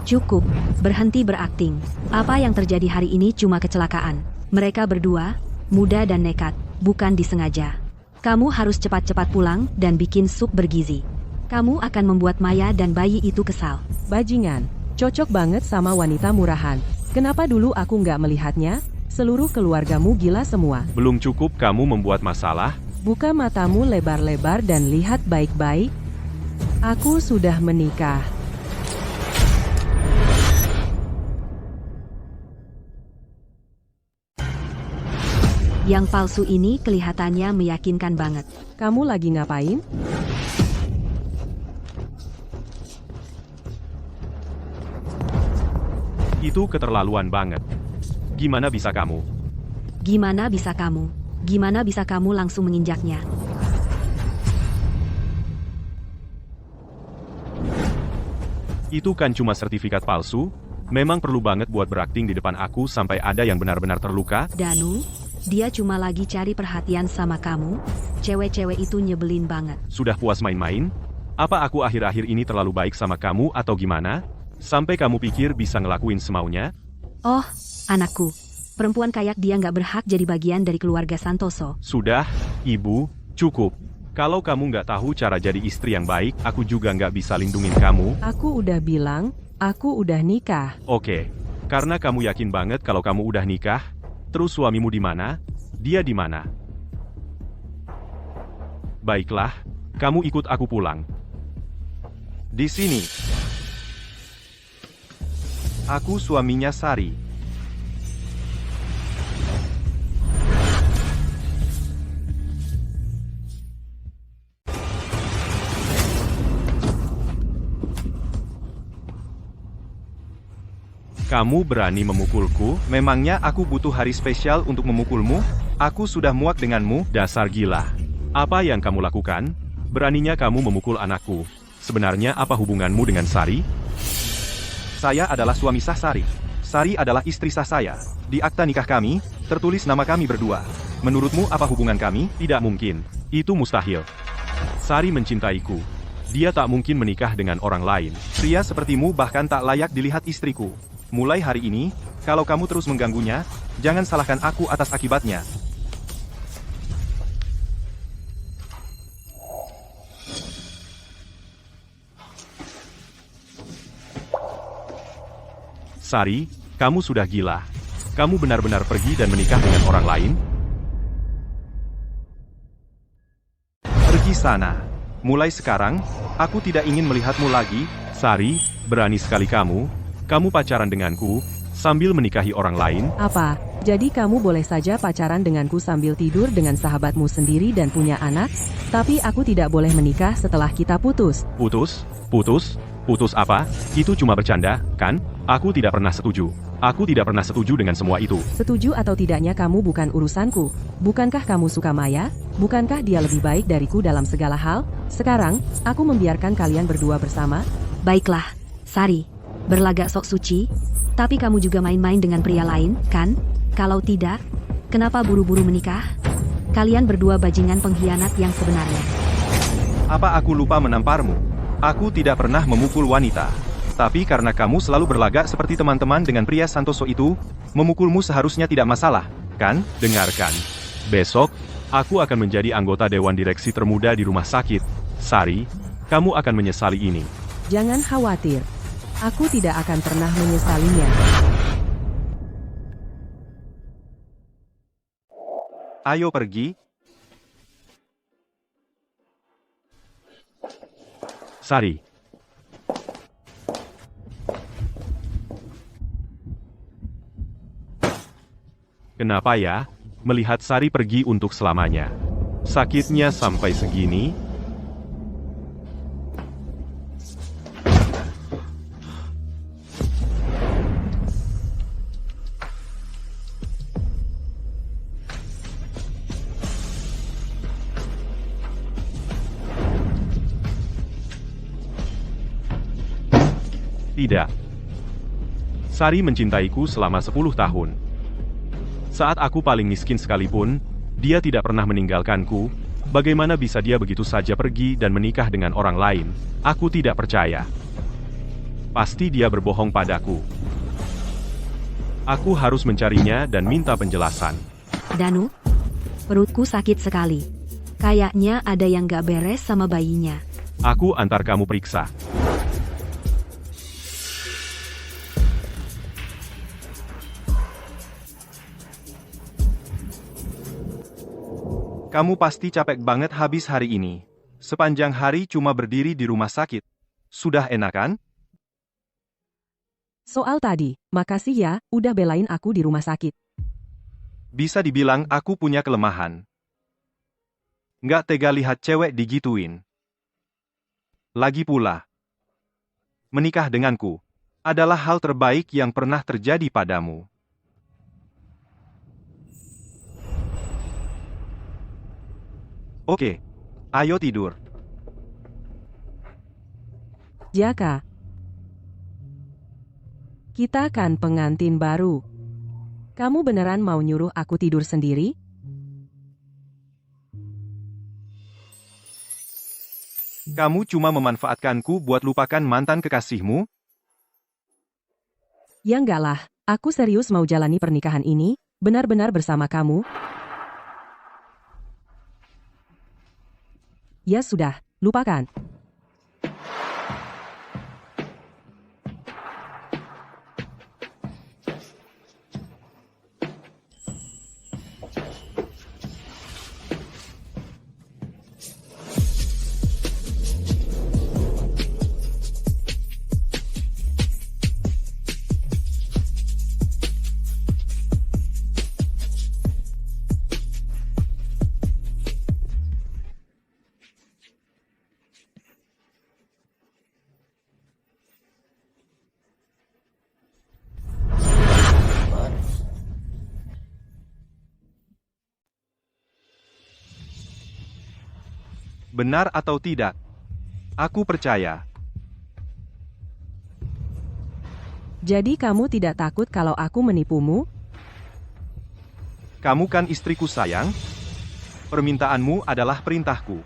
Cukup, berhenti berakting. Apa yang terjadi hari ini cuma kecelakaan. Mereka berdua, muda dan nekat, bukan disengaja. Kamu harus cepat-cepat pulang dan bikin sup bergizi. Kamu akan membuat Maya dan bayi itu kesal. Bajingan, cocok banget sama wanita murahan. Kenapa dulu aku nggak melihatnya? Seluruh keluargamu gila semua. Belum cukup kamu membuat masalah? Buka matamu lebar-lebar dan lihat baik-baik. Aku sudah menikah. Yang palsu ini kelihatannya meyakinkan banget. Kamu lagi ngapain? Itu keterlaluan banget. Gimana bisa kamu? Gimana bisa kamu? Gimana bisa kamu langsung menginjaknya? Itu kan cuma sertifikat palsu. Memang perlu banget buat berakting di depan aku sampai ada yang benar-benar terluka? Danu, dia cuma lagi cari perhatian sama kamu. Cewek-cewek itu nyebelin banget. Sudah puas main-main? Apa aku akhir-akhir ini terlalu baik sama kamu atau gimana? Sampai kamu pikir bisa ngelakuin semaunya? Oh, anakku. Perempuan kayak dia nggak berhak jadi bagian dari keluarga Santoso. Sudah, Ibu, cukup. Kalau kamu nggak tahu cara jadi istri yang baik, aku juga nggak bisa lindungin kamu. Aku udah bilang, aku udah nikah. Oke, karena kamu yakin banget kalau kamu udah nikah, terus suamimu di mana? Dia di mana? Baiklah, kamu ikut aku pulang. Di sini. Aku suaminya Sari. Kamu berani memukulku? Memangnya aku butuh hari spesial untuk memukulmu? Aku sudah muak denganmu, dasar gila. Apa yang kamu lakukan? Beraninya kamu memukul anakku. Sebenarnya apa hubunganmu dengan Sari? Saya adalah suami sah Sari. Sari adalah istri sah saya. Di akta nikah kami, tertulis nama kami berdua. Menurutmu apa hubungan kami? Tidak mungkin. Itu mustahil. Sari mencintaiku. Dia tak mungkin menikah dengan orang lain. Pria sepertimu bahkan tak layak dilihat istriku. Mulai hari ini, kalau kamu terus mengganggunya, jangan salahkan aku atas akibatnya. Sari, kamu sudah gila. Kamu benar-benar pergi dan menikah dengan orang lain? Pergi sana. Mulai sekarang, aku tidak ingin melihatmu lagi. Sari, berani sekali kamu. Kamu pacaran denganku, sambil menikahi orang lain? Apa? Jadi kamu boleh saja pacaran denganku sambil tidur dengan sahabatmu sendiri dan punya anak? Tapi aku tidak boleh menikah setelah kita putus. Putus? Putus? Putus apa? Itu cuma bercanda, kan? Aku tidak pernah setuju. Aku tidak pernah setuju dengan semua itu. Setuju atau tidaknya kamu bukan urusanku. Bukankah kamu suka Maya? Bukankah dia lebih baik dariku dalam segala hal? Sekarang, aku membiarkan kalian berdua bersama. Baiklah, Sari. Berlagak sok suci. Tapi kamu juga main-main dengan pria lain, kan? Kalau tidak, kenapa buru-buru menikah? Kalian berdua bajingan pengkhianat yang sebenarnya. Apa aku lupa menamparmu? Aku tidak pernah memukul wanita. Tapi karena kamu selalu berlagak seperti teman-teman dengan pria Santoso itu, memukulmu seharusnya tidak masalah, kan? Dengarkan. Besok, aku akan menjadi anggota Dewan Direksi termuda di rumah sakit. Sari, kamu akan menyesali ini. Jangan khawatir. Aku tidak akan pernah menyesalinya. Ayo pergi. Sari. Kenapa ya? Melihat Sari pergi untuk selamanya. Sakitnya sampai segini. Tidak. Sari mencintaiku selama 10 tahun. Saat aku paling miskin sekalipun, dia tidak pernah meninggalkanku. Bagaimana bisa dia begitu saja pergi dan menikah dengan orang lain? Aku tidak percaya. Pasti dia berbohong padaku. Aku harus mencarinya dan minta penjelasan. Danu, perutku sakit sekali. Kayaknya ada yang gak beres sama bayinya. Aku antar kamu periksa. Kamu pasti capek banget habis hari ini. Sepanjang hari cuma berdiri di rumah sakit. Sudah enak kan? Soal tadi, makasih ya, udah belain aku di rumah sakit. Bisa dibilang aku punya kelemahan. Nggak tega lihat cewek digituin. Lagi pula, menikah denganku adalah hal terbaik yang pernah terjadi padamu. Oke, ayo tidur. Jaka, kita kan pengantin baru. Kamu beneran mau nyuruh aku tidur sendiri? Kamu cuma memanfaatkanku buat lupakan mantan kekasihmu? Ya enggak lah, aku serius mau jalani pernikahan ini, benar-benar bersama kamu. Ya sudah, lupakan. Benar atau tidak? Aku percaya. Jadi kamu tidak takut kalau aku menipumu? Kamu kan istriku sayang? Permintaanmu adalah perintahku.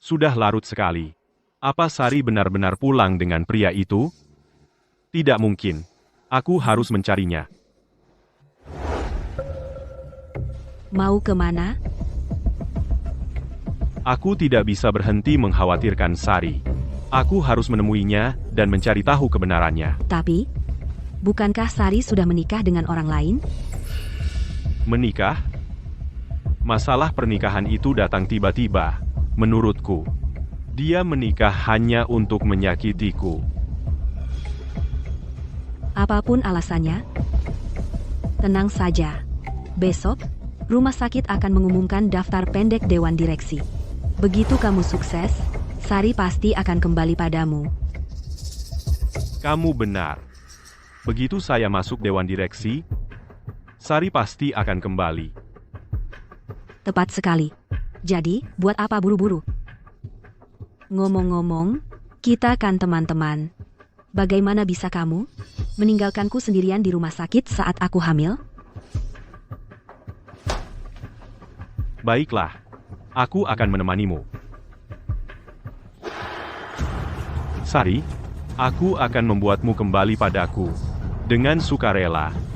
Sudah larut sekali. Apa Sari benar-benar pulang dengan pria itu? Tidak mungkin. Aku harus mencarinya. Mau kemana? Aku tidak bisa berhenti mengkhawatirkan Sari. Aku harus menemuinya dan mencari tahu kebenarannya. Tapi, bukankah Sari sudah menikah dengan orang lain? Menikah? Masalah pernikahan itu datang tiba-tiba, menurutku. Dia menikah hanya untuk menyakitiku. Apapun alasannya, tenang saja. Besok, rumah sakit akan mengumumkan daftar pendek dewan direksi. Begitu kamu sukses, Sari pasti akan kembali padamu. Kamu benar. Begitu saya masuk dewan direksi, Sari pasti akan kembali. Tepat sekali. Jadi, buat apa buru-buru? Ngomong-ngomong, kita kan teman-teman. Bagaimana bisa kamu meninggalkanku sendirian di rumah sakit saat aku hamil? Baiklah, aku akan menemanimu. Sari, aku akan membuatmu kembali padaku dengan sukarela.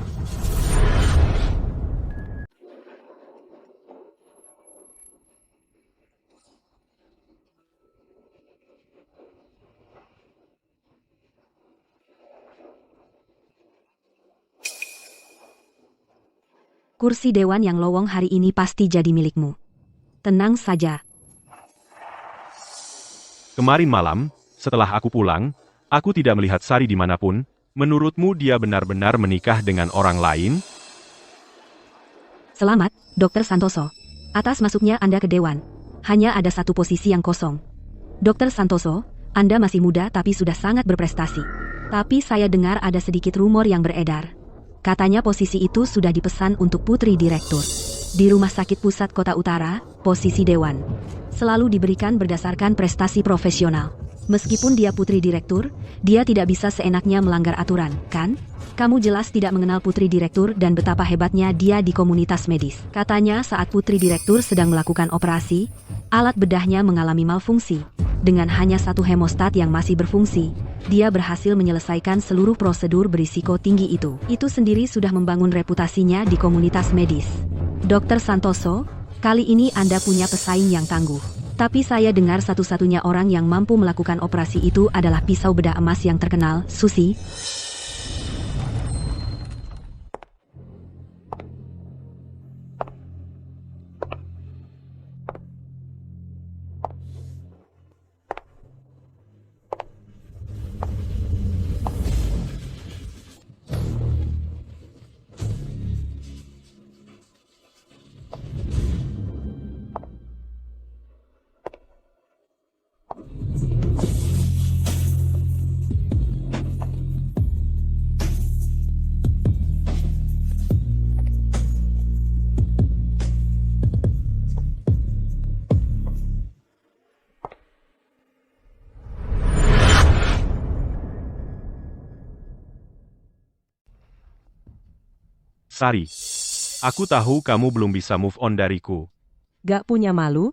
Kursi dewan yang lowong hari ini pasti jadi milikmu. Tenang saja. Kemarin malam, setelah aku pulang, aku tidak melihat Sari dimanapun. Menurutmu dia benar-benar menikah dengan orang lain? Selamat, Dr. Santoso. Atas masuknya Anda ke dewan. Hanya ada satu posisi yang kosong. Dr. Santoso, Anda masih muda tapi sudah sangat berprestasi. Tapi saya dengar ada sedikit rumor yang beredar. Katanya posisi itu sudah dipesan untuk putri direktur. Di Rumah Sakit Pusat Kota Utara, posisi dewan selalu diberikan berdasarkan prestasi profesional. Meskipun dia putri direktur, dia tidak bisa seenaknya melanggar aturan, kan? Kamu jelas tidak mengenal putri direktur dan betapa hebatnya dia di komunitas medis. Katanya saat putri direktur sedang melakukan operasi, alat bedahnya mengalami malfungsi. Dengan hanya satu hemostat yang masih berfungsi, dia berhasil menyelesaikan seluruh prosedur berisiko tinggi itu. Itu sendiri sudah membangun reputasinya di komunitas medis. Dr. Santoso, kali ini Anda punya pesaing yang tangguh. Tapi saya dengar satu-satunya orang yang mampu melakukan operasi itu adalah pisau bedah emas yang terkenal, Susi. Sari, aku tahu kamu belum bisa move on dariku. Gak punya malu?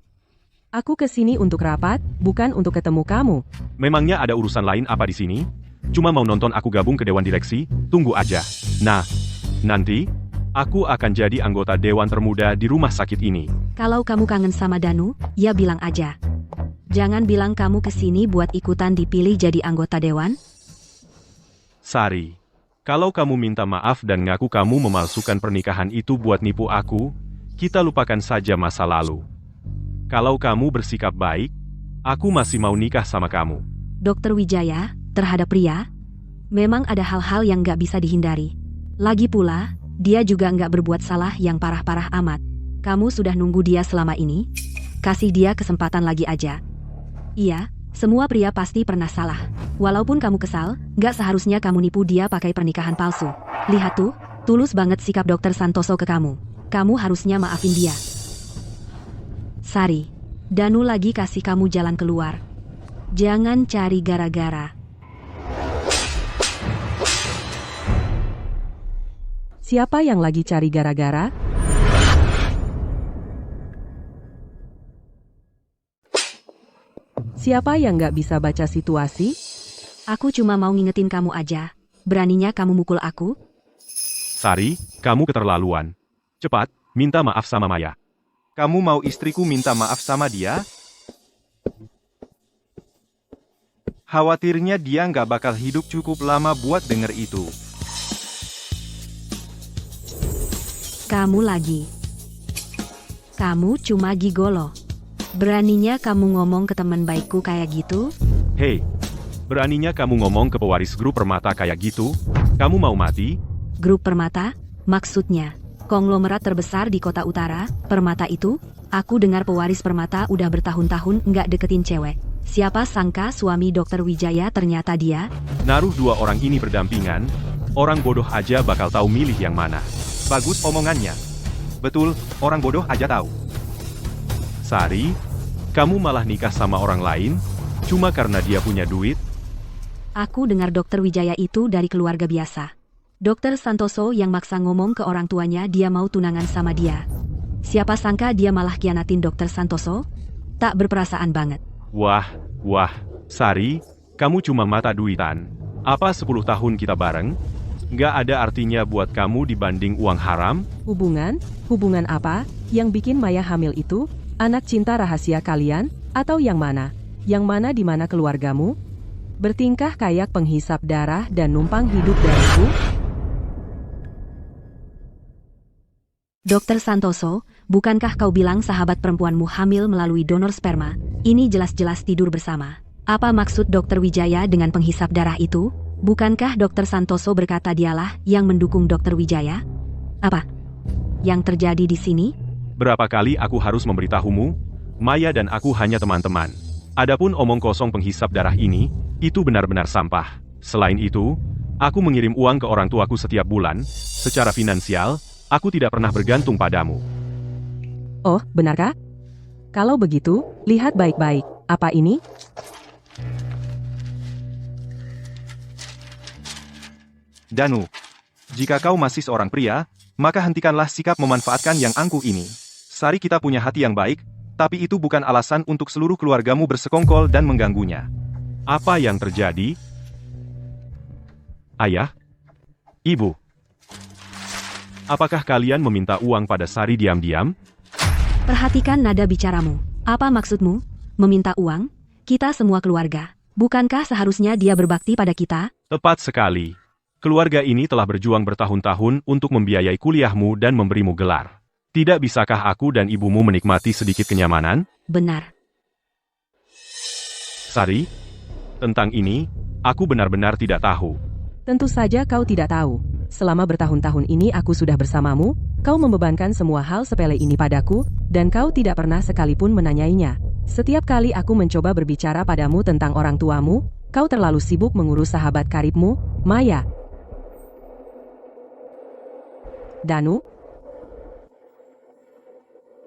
Aku kesini untuk rapat, bukan untuk ketemu kamu. Memangnya ada urusan lain apa di sini? Cuma mau nonton aku gabung ke dewan direksi? Tunggu aja. Nah, nanti aku akan jadi anggota dewan termuda di rumah sakit ini. Kalau kamu kangen sama Danu, ya bilang aja. Jangan bilang kamu kesini buat ikutan dipilih jadi anggota dewan. Sari, kalau kamu minta maaf dan ngaku kamu memalsukan pernikahan itu buat nipu aku, kita lupakan saja masa lalu. Kalau kamu bersikap baik, aku masih mau nikah sama kamu. Dokter Wijaya, terhadap pria, memang ada hal-hal yang gak bisa dihindari. Lagi pula, dia juga gak berbuat salah yang parah-parah amat. Kamu sudah nunggu dia selama ini? Kasih dia kesempatan lagi aja. Iya, semua pria pasti pernah salah. Walaupun kamu kesal, gak seharusnya kamu nipu dia pakai pernikahan palsu. Lihat tuh, tulus banget sikap Dokter Santoso ke kamu. Kamu harusnya maafin dia. Sari, Danu lagi kasih kamu jalan keluar. Jangan cari gara-gara. Siapa yang lagi cari gara-gara? Siapa yang gak bisa baca situasi? Aku cuma mau ngingetin kamu aja. Beraninya kamu mukul aku? Sari, kamu keterlaluan. Cepat, minta maaf sama Maya. Kamu mau istriku minta maaf sama dia? Khawatirnya dia nggak bakal hidup cukup lama buat denger itu. Kamu lagi. Kamu cuma gigolo. Beraninya kamu ngomong ke teman baikku kayak gitu? Hei, beraninya kamu ngomong ke pewaris grup Permata kayak gitu? Kamu mau mati? Grup Permata? Maksudnya, konglomerat terbesar di Kota Utara, Permata itu? Aku dengar pewaris Permata udah bertahun-tahun nggak deketin cewek. Siapa sangka suami Dokter Wijaya ternyata dia? Naruh dua orang ini berdampingan, orang bodoh aja bakal tahu milih yang mana. Bagus omongannya. Betul, orang bodoh aja tahu. Sari, kamu malah nikah sama orang lain, cuma karena dia punya duit? Aku dengar Dokter Wijaya itu dari keluarga biasa. Dokter Santoso yang maksa ngomong ke orang tuanya dia mau tunangan sama dia. Siapa sangka dia malah kianatin Dokter Santoso? Tak berperasaan banget. Wah, Sari, kamu cuma mata duitan. Apa 10 tahun kita bareng? Nggak ada artinya buat kamu dibanding uang haram? Hubungan? Hubungan apa? Yang bikin Maya hamil itu? Anak cinta rahasia kalian? Atau yang mana? Yang mana di mana keluargamu? Bertingkah kayak penghisap darah dan numpang hidup dariku? Dokter Santoso, bukankah kau bilang sahabat perempuanmu hamil melalui donor sperma? Ini jelas-jelas tidur bersama. Apa maksud Dokter Wijaya dengan penghisap darah itu? Bukankah Dokter Santoso berkata dialah yang mendukung Dokter Wijaya? Apa yang terjadi di sini? Berapa kali aku harus memberitahumu? Maya dan aku hanya teman-teman. Adapun omong kosong penghisap darah ini, itu benar-benar sampah. Selain itu, Aku mengirim uang ke orang tuaku setiap bulan. Secara finansial, aku tidak pernah bergantung padamu. Oh, benarkah? Kalau begitu, lihat baik-baik. Apa ini? Danu, jika kau masih seorang pria, maka hentikanlah sikap memanfaatkan yang angkuh ini. Sari kita punya hati yang baik, tapi itu bukan alasan untuk seluruh keluargamu bersekongkol dan mengganggunya. Apa yang terjadi? Ayah? Ibu? Apakah kalian meminta uang pada Sari diam-diam? Perhatikan nada bicaramu. Apa maksudmu? Meminta uang? Kita semua keluarga. Bukankah seharusnya dia berbakti pada kita? Tepat sekali. Keluarga ini telah berjuang bertahun-tahun untuk membiayai kuliahmu dan memberimu gelar. Tidak bisakah aku dan ibumu menikmati sedikit kenyamanan? Benar. Sari, tentang ini, aku benar-benar tidak tahu. Tentu saja kau tidak tahu. Selama bertahun-tahun ini aku sudah bersamamu, kau membebankan semua hal sepele ini padaku, dan kau tidak pernah sekalipun menanyainya. Setiap kali aku mencoba berbicara padamu tentang orang tuamu, kau terlalu sibuk mengurus sahabat karibmu, Maya. Danu?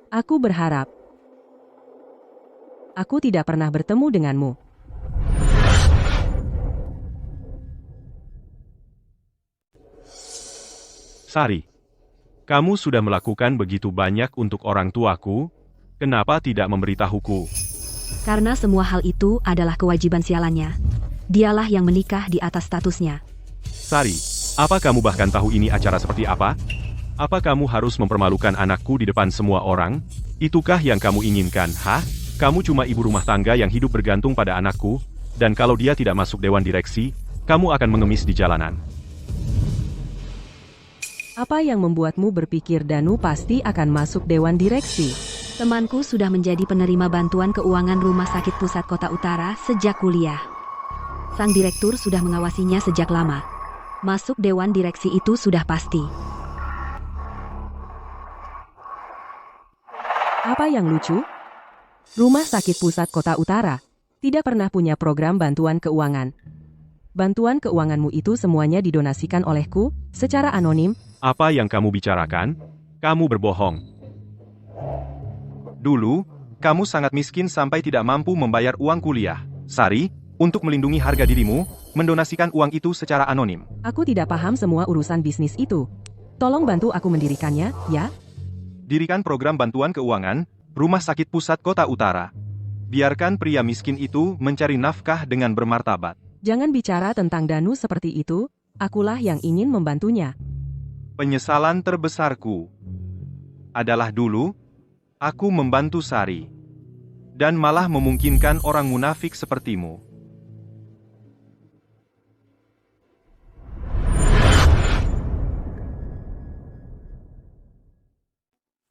Aku berharap aku tidak pernah bertemu denganmu. Sari, kamu sudah melakukan begitu banyak untuk orang tuaku, kenapa tidak memberitahuku? Karena semua hal itu adalah kewajiban sialannya. Dialah yang menikah di atas statusnya. Sari, apa kamu bahkan tahu ini acara seperti apa? Apa kamu harus mempermalukan anakku di depan semua orang? Itukah yang kamu inginkan, hah? Kamu cuma ibu rumah tangga yang hidup bergantung pada anakku, dan kalau dia tidak masuk dewan direksi, kamu akan mengemis di jalanan. Apa yang membuatmu berpikir Danu pasti akan masuk dewan direksi? Temanku sudah menjadi penerima bantuan keuangan Rumah Sakit Pusat Kota Utara sejak kuliah. Sang direktur sudah mengawasinya sejak lama. Masuk dewan direksi itu sudah pasti. Apa yang lucu? Rumah Sakit Pusat Kota Utara tidak pernah punya program bantuan keuangan. Bantuan keuanganmu itu semuanya didonasikan olehku, secara anonim. Apa yang kamu bicarakan? Kamu berbohong. Dulu, kamu sangat miskin sampai tidak mampu membayar uang kuliah. Sari, untuk melindungi harga dirimu, mendonasikan uang itu secara anonim. Aku tidak paham semua urusan bisnis itu. Tolong bantu aku mendirikannya, ya? Dirikan program bantuan keuangan, Rumah Sakit Pusat Kota Utara. Biarkan pria miskin itu mencari nafkah dengan bermartabat. Jangan bicara tentang Danu seperti itu, akulah yang ingin membantunya. Penyesalan terbesarku adalah dulu, aku membantu Sari. Dan malah memungkinkan orang munafik sepertimu.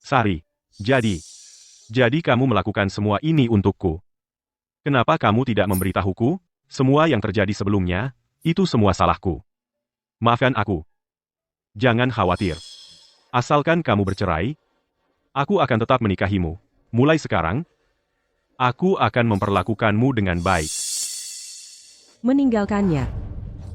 Sari, jadi kamu melakukan semua ini untukku. Kenapa kamu tidak memberitahuku? Semua yang terjadi sebelumnya, itu semua salahku. Maafkan aku. Jangan khawatir. Asalkan kamu bercerai, aku akan tetap menikahimu. Mulai sekarang, aku akan memperlakukanmu dengan baik. Meninggalkannya.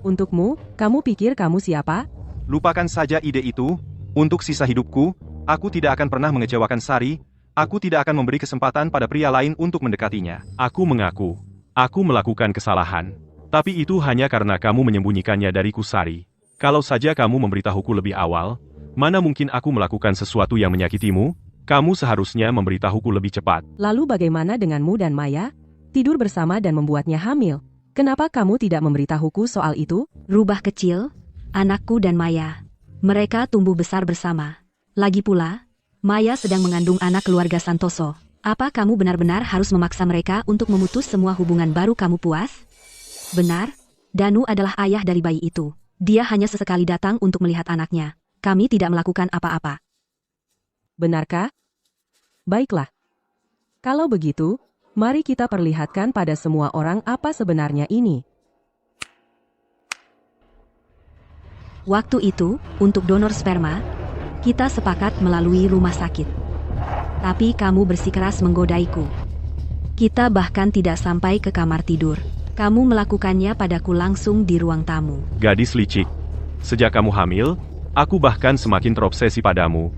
Untukmu, kamu pikir kamu siapa? Lupakan saja ide itu. Untuk sisa hidupku, aku tidak akan pernah mengecewakan Sari. Aku tidak akan memberi kesempatan pada pria lain untuk mendekatinya. Aku mengaku, aku melakukan kesalahan. Tapi itu hanya karena kamu menyembunyikannya dariku, Sari. Kalau saja kamu memberitahuku lebih awal, mana mungkin aku melakukan sesuatu yang menyakitimu? Kamu seharusnya memberitahuku lebih cepat. Lalu bagaimana denganmu dan Maya? Tidur bersama dan membuatnya hamil. Kenapa kamu tidak memberitahuku soal itu? Rubah kecil, anakku dan Maya. Mereka tumbuh besar bersama. Lagi pula, Maya sedang mengandung anak keluarga Santoso. Apa kamu benar-benar harus memaksa mereka untuk memutus semua hubungan baru kamu puas? Benar, Danu adalah ayah dari bayi itu. Dia hanya sesekali datang untuk melihat anaknya. Kami tidak melakukan apa-apa. Benarkah? Baiklah. Kalau begitu, mari kita perlihatkan pada semua orang apa sebenarnya ini. Waktu itu, untuk donor sperma, kita sepakat melalui rumah sakit. Tapi kamu bersikeras menggodaiku. Kita bahkan tidak sampai ke kamar tidur. Kamu melakukannya padaku langsung di ruang tamu. Gadis licik. Sejak kamu hamil, aku bahkan semakin terobsesi padamu.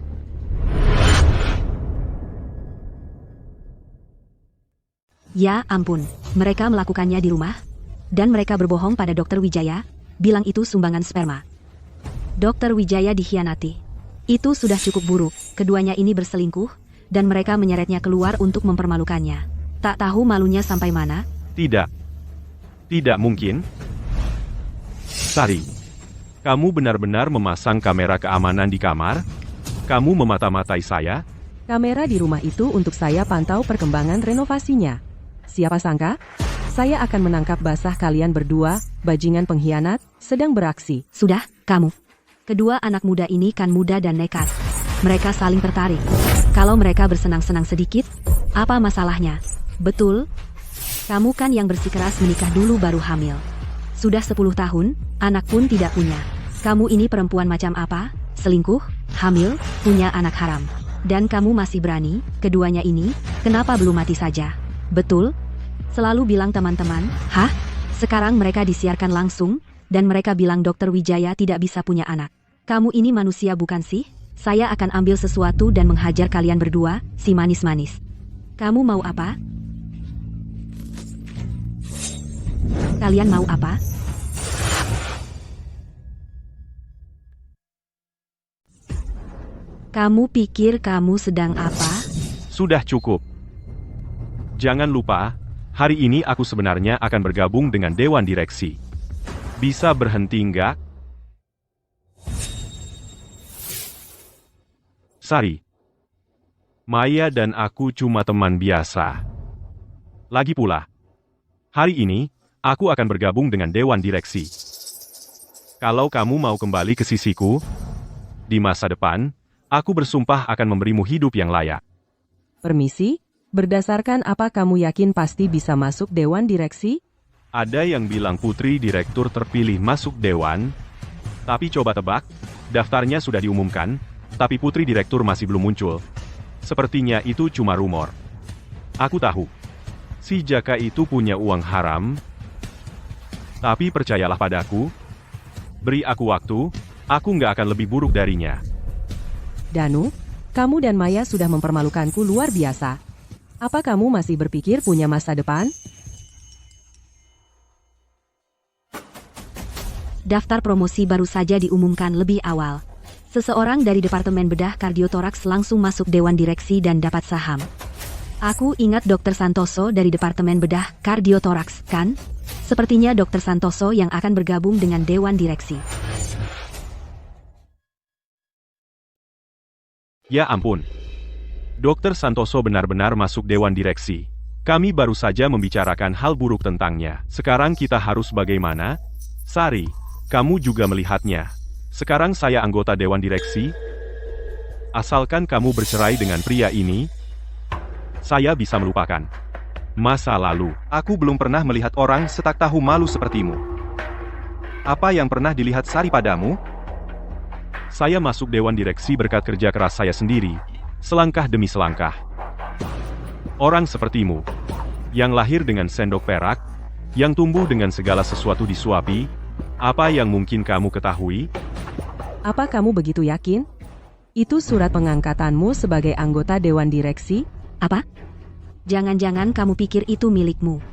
Ya ampun, mereka melakukannya di rumah? Dan mereka berbohong pada Dokter Wijaya, bilang itu sumbangan sperma. Dokter Wijaya dikhianati. Itu sudah cukup buruk, keduanya ini berselingkuh, dan mereka menyeretnya keluar untuk mempermalukannya. Tak tahu malunya sampai mana? Tidak. Tidak mungkin. Sari, kamu benar-benar memasang kamera keamanan di kamar? Kamu memata-matai saya? Kamera di rumah itu untuk saya pantau perkembangan renovasinya. Siapa sangka? Saya akan menangkap basah kalian berdua, bajingan pengkhianat, sedang beraksi. Sudah, kamu. Kedua anak muda ini kan muda dan nekat. Mereka saling tertarik. Kalau mereka bersenang-senang sedikit, apa masalahnya? Betul? Kamu kan yang bersikeras menikah dulu baru hamil. Sudah 10 tahun, anak pun tidak punya. Kamu ini perempuan macam apa? Selingkuh, hamil, punya anak haram. Dan kamu masih berani, keduanya ini, kenapa belum mati saja? Betul? Selalu bilang teman-teman, hah? Sekarang mereka disiarkan langsung, dan mereka bilang Dokter Wijaya tidak bisa punya anak. Kamu ini manusia bukan sih? Saya akan ambil sesuatu dan menghajar kalian berdua, si manis-manis. Kamu mau apa? Kalian mau apa? Kamu pikir kamu sedang apa? Sudah cukup. Jangan lupa, hari ini aku sebenarnya akan bergabung dengan Dewan Direksi. Bisa berhenti nggak? Sari. Maya dan aku cuma teman biasa. Lagi pula, hari ini, aku akan bergabung dengan Dewan Direksi. Kalau kamu mau kembali ke sisiku, di masa depan, aku bersumpah akan memberimu hidup yang layak. Permisi? Berdasarkan apa kamu yakin pasti bisa masuk Dewan Direksi? Ada yang bilang putri direktur terpilih masuk Dewan, tapi coba tebak, daftarnya sudah diumumkan, tapi putri direktur masih belum muncul. Sepertinya itu cuma rumor. Aku tahu, si Jaka itu punya uang haram, tapi percayalah padaku, beri aku waktu, aku nggak akan lebih buruk darinya. Danu, kamu dan Maya sudah mempermalukanku luar biasa. Apa kamu masih berpikir punya masa depan? Daftar promosi baru saja diumumkan lebih awal. Seseorang dari Departemen Bedah Kardiotoraks langsung masuk Dewan Direksi dan dapat saham. Aku ingat Dr. Santoso dari Departemen Bedah Kardiotoraks, kan? Sepertinya Dr. Santoso yang akan bergabung dengan Dewan Direksi. Ya ampun. Dr. Santoso benar-benar masuk Dewan Direksi. Kami baru saja membicarakan hal buruk tentangnya. Sekarang kita harus bagaimana? Sari, kamu juga melihatnya. Sekarang saya anggota Dewan Direksi. Asalkan kamu bercerai dengan pria ini, saya bisa melupakan masa lalu. Aku belum pernah melihat orang setak tahu malu sepertimu. Apa yang pernah dilihat Sari padamu? Saya masuk Dewan Direksi berkat kerja keras saya sendiri, selangkah demi selangkah. Orang sepertimu, yang lahir dengan sendok perak, yang tumbuh dengan segala sesuatu disuapi, apa yang mungkin kamu ketahui? Apa kamu begitu yakin? Itu surat pengangkatanmu sebagai anggota Dewan Direksi? Apa? Jangan-jangan kamu pikir itu milikmu.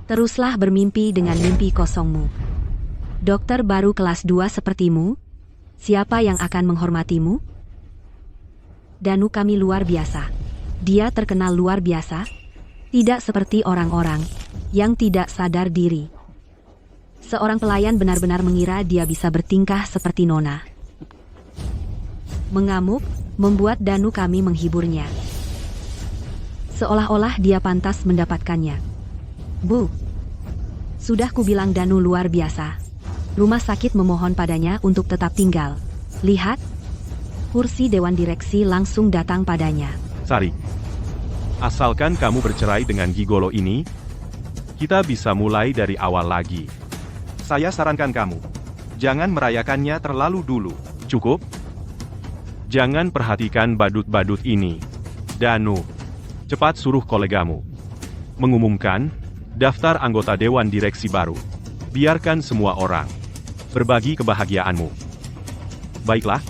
Teruslah bermimpi dengan mimpi kosongmu. Dokter baru kelas 2 sepertimu? Siapa yang akan menghormatimu? Danu kami luar biasa. Dia terkenal luar biasa. Tidak seperti orang-orang yang tidak sadar diri. Seorang pelayan benar-benar mengira dia bisa bertingkah seperti Nona. Mengamuk, membuat Danu kami menghiburnya. Seolah-olah dia pantas mendapatkannya. Bu, sudah kubilang Danu luar biasa. Rumah sakit memohon padanya untuk tetap tinggal. Lihat, kursi Dewan Direksi langsung datang padanya. Sari, asalkan kamu bercerai dengan gigolo ini, kita bisa mulai dari awal lagi. Saya sarankan kamu, jangan merayakannya terlalu dulu. Cukup? Jangan perhatikan badut-badut ini. Danu, cepat suruh kolegamu mengumumkan Daftar anggota Dewan Direksi baru. Biarkan semua orang berbagi kebahagiaanmu. Baiklah,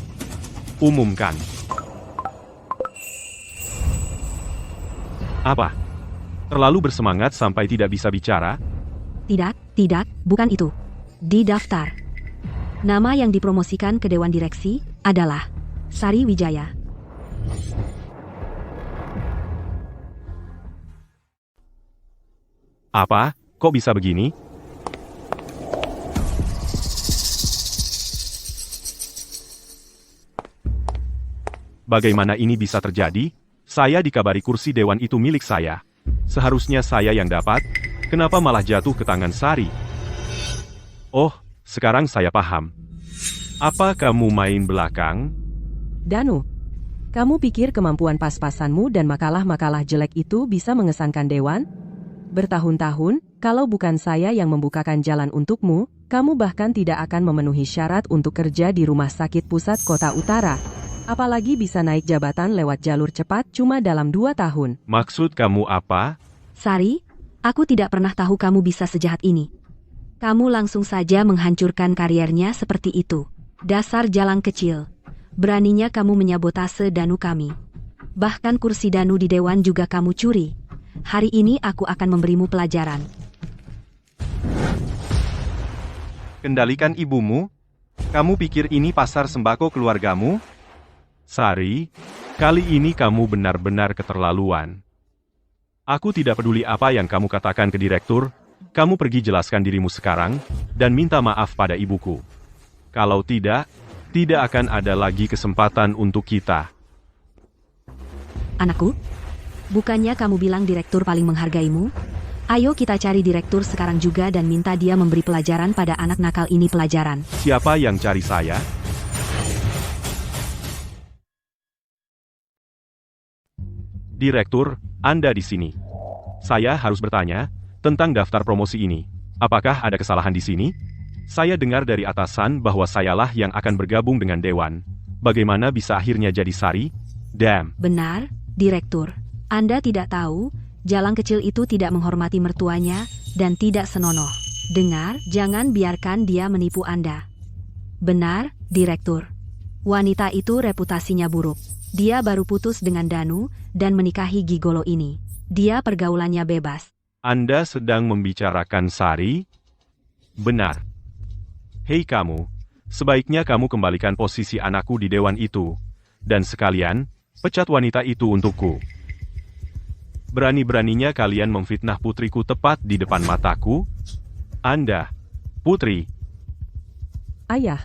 umumkan. Apa? Terlalu bersemangat sampai tidak bisa bicara? Tidak, bukan itu. Di daftar. Nama yang dipromosikan ke Dewan Direksi adalah Sari Wijaya. Apa? Kok bisa begini? Bagaimana ini bisa terjadi? Saya dikabari kursi dewan itu milik saya. Seharusnya saya yang dapat. Kenapa malah jatuh ke tangan Sari? Oh, sekarang saya paham. Apa kamu main belakang? Danu, kamu pikir kemampuan pas-pasanmu dan makalah-makalah jelek itu bisa mengesankan dewan? Bertahun-tahun, kalau bukan saya yang membukakan jalan untukmu, kamu bahkan tidak akan memenuhi syarat untuk kerja di Rumah Sakit Pusat Kota Utara. Apalagi bisa naik jabatan lewat jalur cepat cuma dalam 2 tahun. Maksud kamu apa? Sari, aku tidak pernah tahu kamu bisa sejahat ini. Kamu langsung saja menghancurkan kariernya seperti itu. Dasar jalang kecil. Beraninya kamu menyabotase Danu kami. Bahkan kursi Danu di dewan juga kamu curi. Hari ini aku akan memberimu pelajaran. Kendalikan ibumu? Kamu pikir ini pasar sembako keluargamu? Sari, kali ini kamu benar-benar keterlaluan. Aku tidak peduli apa yang kamu katakan ke direktur, kamu pergi jelaskan dirimu sekarang, dan minta maaf pada ibuku. Kalau tidak akan ada lagi kesempatan untuk kita. Anakku, bukannya kamu bilang direktur paling menghargaimu? Ayo kita cari direktur sekarang juga dan minta dia memberi pelajaran pada anak nakal ini pelajaran. Siapa yang cari saya? Direktur, Anda di sini. Saya harus bertanya tentang daftar promosi ini. Apakah ada kesalahan di sini? Saya dengar dari atasan bahwa sayalah yang akan bergabung dengan Dewan. Bagaimana bisa akhirnya jadi Sari? Damn. Benar, direktur. Anda tidak tahu, jalang kecil itu tidak menghormati mertuanya dan tidak senonoh. Dengar, jangan biarkan dia menipu Anda. Benar, direktur. Wanita itu reputasinya buruk. Dia baru putus dengan Danu dan menikahi gigolo ini. Dia pergaulannya bebas. Anda sedang membicarakan Sari? Benar. Hei kamu, sebaiknya kamu kembalikan posisi anakku di dewan itu. Dan sekalian, pecat wanita itu untukku. Berani-beraninya kalian memfitnah putriku tepat di depan mataku? Anda, putri. Ayah,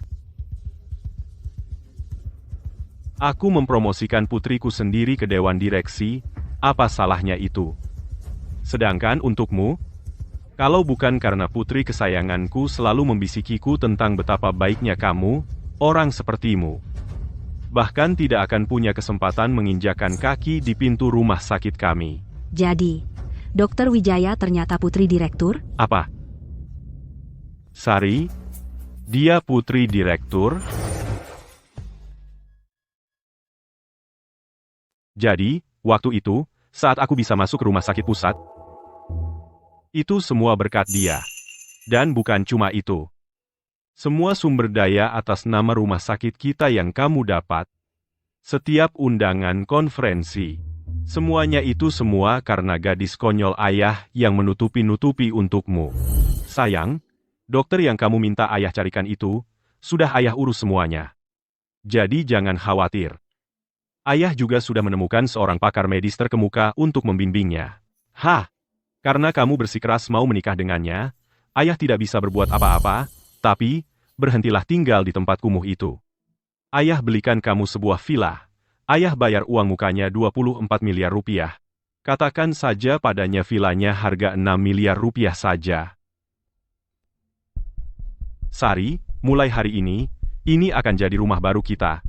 Aku mempromosikan putriku sendiri ke dewan direksi, apa salahnya itu? Sedangkan untukmu, kalau bukan karena putri kesayanganku selalu membisikiku tentang betapa baiknya kamu, orang sepertimu bahkan tidak akan punya kesempatan menginjakan kaki di pintu rumah sakit kami. Jadi, Dr. Wijaya ternyata putri direktur? Apa? Sari? Dia putri direktur? Jadi, waktu itu, saat aku bisa masuk ke rumah sakit pusat, itu semua berkat dia. Dan bukan cuma itu. Semua sumber daya atas nama rumah sakit kita yang kamu dapat. Setiap undangan konferensi. Semuanya itu semua karena gadis konyol ayah yang menutupi-nutupi untukmu. Sayang, dokter yang kamu minta ayah carikan itu, sudah ayah urus semuanya. Jadi jangan khawatir. Ayah juga sudah menemukan seorang pakar medis terkemuka untuk membimbingnya. Karena kamu bersikeras mau menikah dengannya, ayah tidak bisa berbuat apa-apa, tapi, berhentilah tinggal di tempat kumuh itu. Ayah belikan kamu sebuah villa. Ayah bayar uang mukanya 24 miliar rupiah. Katakan saja padanya villanya harga 6 miliar rupiah saja. Sari, mulai hari ini akan jadi rumah baru kita.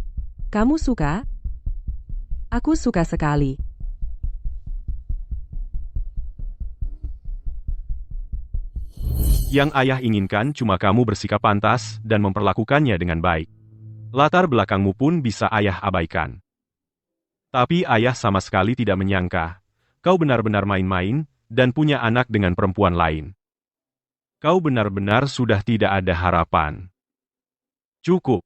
kamu suka? Aku suka sekali. Yang ayah inginkan cuma kamu bersikap pantas dan memperlakukannya dengan baik. Latar belakangmu pun bisa ayah abaikan. Tapi ayah sama sekali tidak menyangka. Kau benar-benar main-main, dan punya anak dengan perempuan lain. Kau benar-benar sudah tidak ada harapan. Cukup.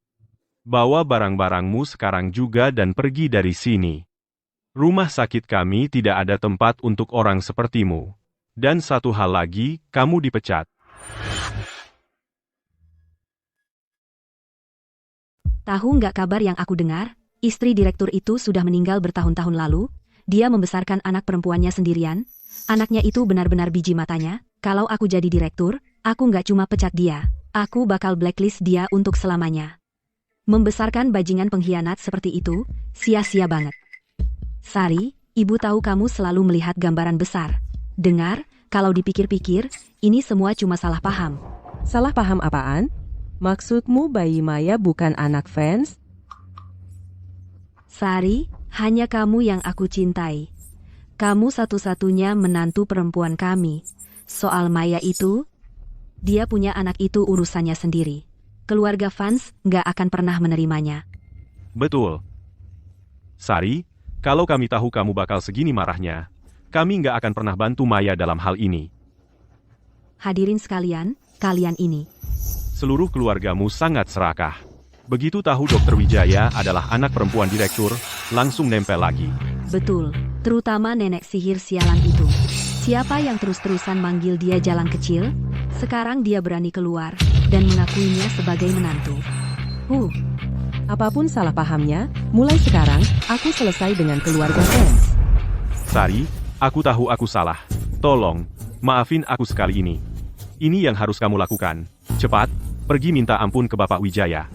Bawa barang-barangmu sekarang juga dan pergi dari sini. Rumah sakit kami tidak ada tempat untuk orang sepertimu. Dan satu hal lagi, kamu dipecat. Tahu nggak kabar yang aku dengar? Istri direktur itu sudah meninggal bertahun-tahun lalu. Dia membesarkan anak perempuannya sendirian. Anaknya itu benar-benar biji matanya. Kalau aku jadi direktur, aku nggak cuma pecat dia. Aku bakal blacklist dia untuk selamanya. Membesarkan bajingan pengkhianat seperti itu, sia-sia banget. Sari, ibu tahu kamu selalu melihat gambaran besar. Dengar, kalau dipikir-pikir, ini semua cuma salah paham. Salah paham apaan? Maksudmu bayi Maya bukan anak fans? Sari, hanya kamu yang aku cintai. Kamu satu-satunya menantu perempuan kami. Soal Maya itu, dia punya anak itu urusannya sendiri. Keluarga fans nggak akan pernah menerimanya. Betul. Sari, kalau kami tahu kamu bakal segini marahnya, kami nggak akan pernah bantu Maya dalam hal ini. Hadirin sekalian, kalian ini. Seluruh keluargamu sangat serakah. Begitu tahu Dr. Wijaya adalah anak perempuan direktur, langsung nempel lagi. Betul, terutama nenek sihir sialan itu. Siapa yang terus-terusan manggil dia jalan kecil? Sekarang dia berani keluar dan mengakuinya sebagai menantu. Apapun salah pahamnya, mulai sekarang, aku selesai dengan keluarga fans. Sari, aku tahu aku salah. Tolong, maafin aku sekali ini. Ini yang harus kamu lakukan. Cepat, pergi minta ampun ke Bapak Wijaya.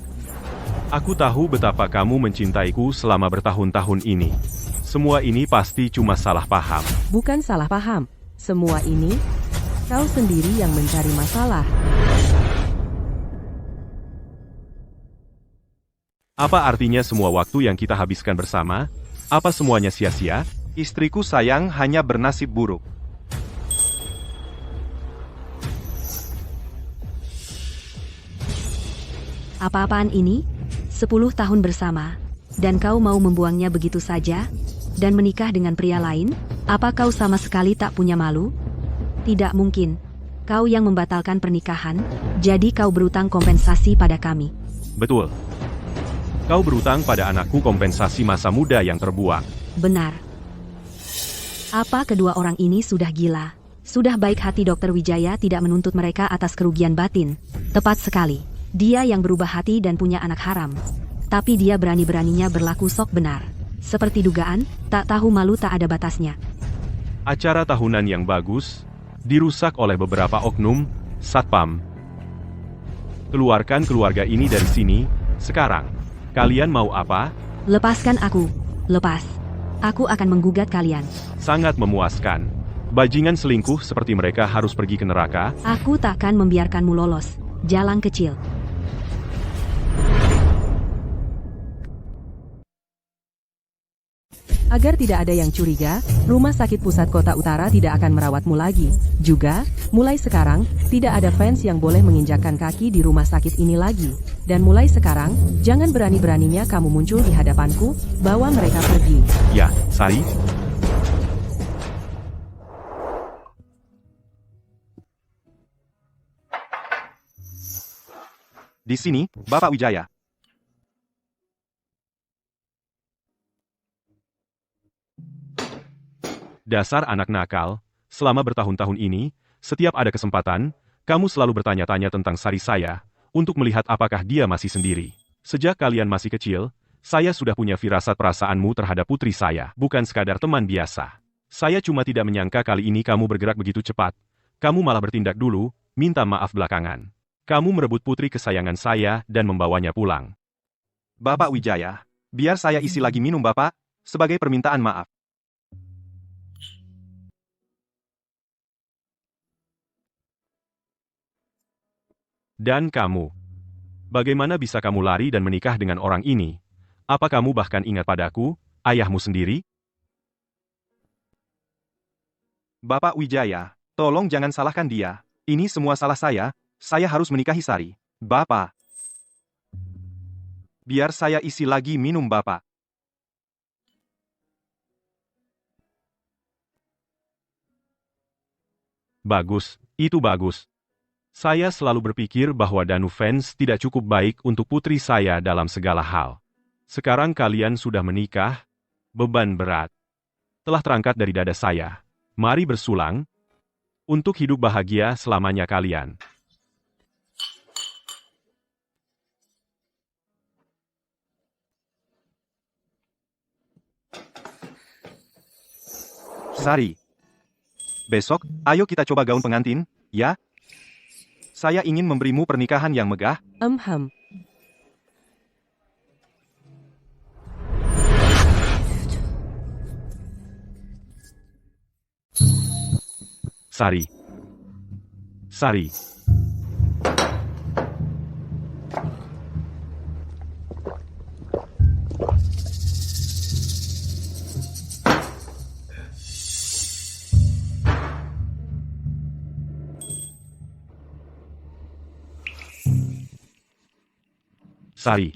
Aku tahu betapa kamu mencintaiku selama bertahun-tahun ini. Semua ini pasti cuma salah paham. Bukan salah paham. Semua ini, kau sendiri yang mencari masalah. Apa artinya semua waktu yang kita habiskan bersama? Apa semuanya sia-sia? Istriku sayang hanya bernasib buruk. Apa-apaan ini? 10 tahun bersama, dan kau mau membuangnya begitu saja? Dan menikah dengan pria lain? Apa kau sama sekali tak punya malu? Tidak mungkin. Kau yang membatalkan pernikahan, jadi kau berutang kompensasi pada kami. Betul. Kau berutang pada anakku kompensasi masa muda yang terbuang. Benar. Apa kedua orang ini sudah gila? Sudah baik hati Dr. Wijaya tidak menuntut mereka atas kerugian batin. Tepat sekali. Dia yang berubah hati dan punya anak haram. Tapi dia berani-beraninya berlaku sok benar. Seperti dugaan, tak tahu malu tak ada batasnya. Acara tahunan yang bagus, dirusak oleh beberapa oknum, satpam. Keluarkan keluarga ini dari sini, sekarang. Kalian mau apa? Lepaskan aku. Lepas. Aku akan menggugat kalian. Sangat memuaskan. Bajingan selingkuh seperti mereka harus pergi ke neraka? Aku takkan membiarkanmu lolos. Jalan kecil. Agar tidak ada yang curiga, Rumah Sakit Pusat Kota Utara tidak akan merawatmu lagi. Juga, mulai sekarang, tidak ada fans yang boleh menginjakkan kaki di rumah sakit ini lagi. Dan mulai sekarang, jangan berani-beraninya kamu muncul di hadapanku, bawa mereka pergi. Ya, Sari. Di sini, Bapak Wijaya. Dasar anak nakal, selama bertahun-tahun ini, setiap ada kesempatan, kamu selalu bertanya-tanya tentang Sari saya, untuk melihat apakah dia masih sendiri. Sejak kalian masih kecil, saya sudah punya firasat perasaanmu terhadap putri saya, bukan sekadar teman biasa. Saya cuma tidak menyangka kali ini kamu bergerak begitu cepat. Kamu malah bertindak dulu, minta maaf belakangan. Kamu merebut putri kesayangan saya dan membawanya pulang. Bapak Wijaya, biar saya isi lagi minum Bapak, sebagai permintaan maaf. Dan kamu. Bagaimana bisa kamu lari dan menikah dengan orang ini? Apa kamu bahkan ingat padaku, ayahmu sendiri? Bapak Wijaya, tolong jangan salahkan dia. Ini semua salah saya harus menikahi Sari. Bapak. Biar saya isi lagi minum Bapak. Bagus, itu bagus. Saya selalu berpikir bahwa Danu fans tidak cukup baik untuk putri saya dalam segala hal. Sekarang kalian sudah menikah, beban berat telah terangkat dari dada saya. Mari bersulang, untuk hidup bahagia selamanya kalian. Sari. Besok, ayo kita coba gaun pengantin, ya? Saya ingin memberimu pernikahan yang megah. Hem. Sari. Sari. Sari.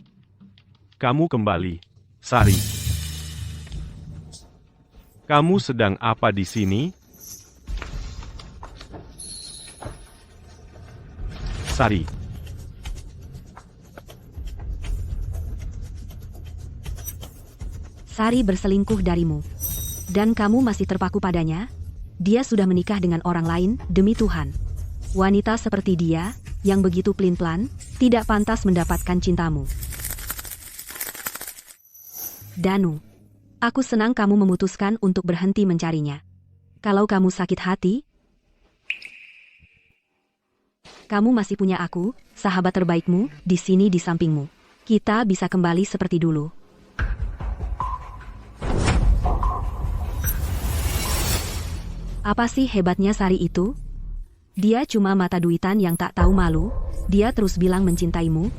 Kamu kembali. Sari. Kamu sedang apa di sini? Sari. Sari berselingkuh darimu. Dan kamu masih terpaku padanya? Dia sudah menikah dengan orang lain, demi Tuhan. Wanita seperti dia, yang begitu pelin-pelan, tidak pantas mendapatkan cintamu. Danu, aku senang kamu memutuskan untuk berhenti mencarinya. Kalau kamu sakit hati, kamu masih punya aku, sahabat terbaikmu, di sini di sampingmu. Kita bisa kembali seperti dulu. Apa sih hebatnya Sari itu? Dia cuma mata duitan yang tak tahu malu, dia terus bilang mencintaimu,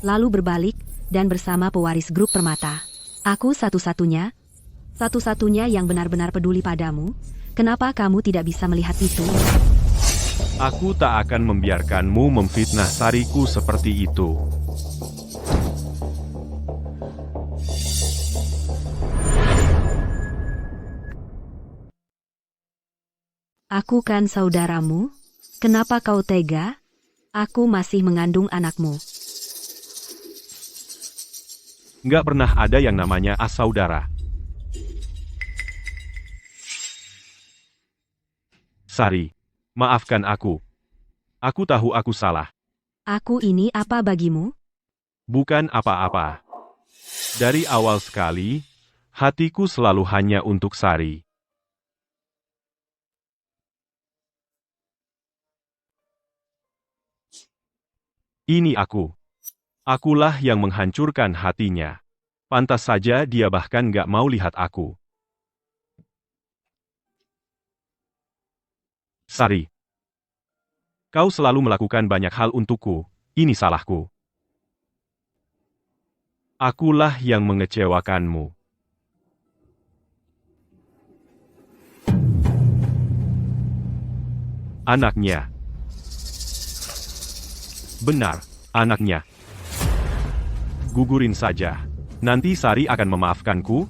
lalu berbalik, dan bersama pewaris grup Permata. Aku satu-satunya yang benar-benar peduli padamu. Kenapa kamu tidak bisa melihat itu? Aku tak akan membiarkanmu memfitnah Sariku seperti itu. Aku kan saudaramu. Kenapa kau tega? Aku masih mengandung anakmu. Nggak pernah ada yang namanya saudara. Sari, maafkan aku. Aku tahu aku salah. Aku ini apa bagimu? Bukan apa-apa. Dari awal sekali, hatiku selalu hanya untuk Sari. Ini aku. Akulah yang menghancurkan hatinya. Pantas saja dia bahkan gak mau lihat aku. Sari. Kau selalu melakukan banyak hal untukku, ini salahku. Akulah yang mengecewakanmu. Anaknya. Benar, anaknya. Gugurin saja. Nanti Sari akan memaafkanku.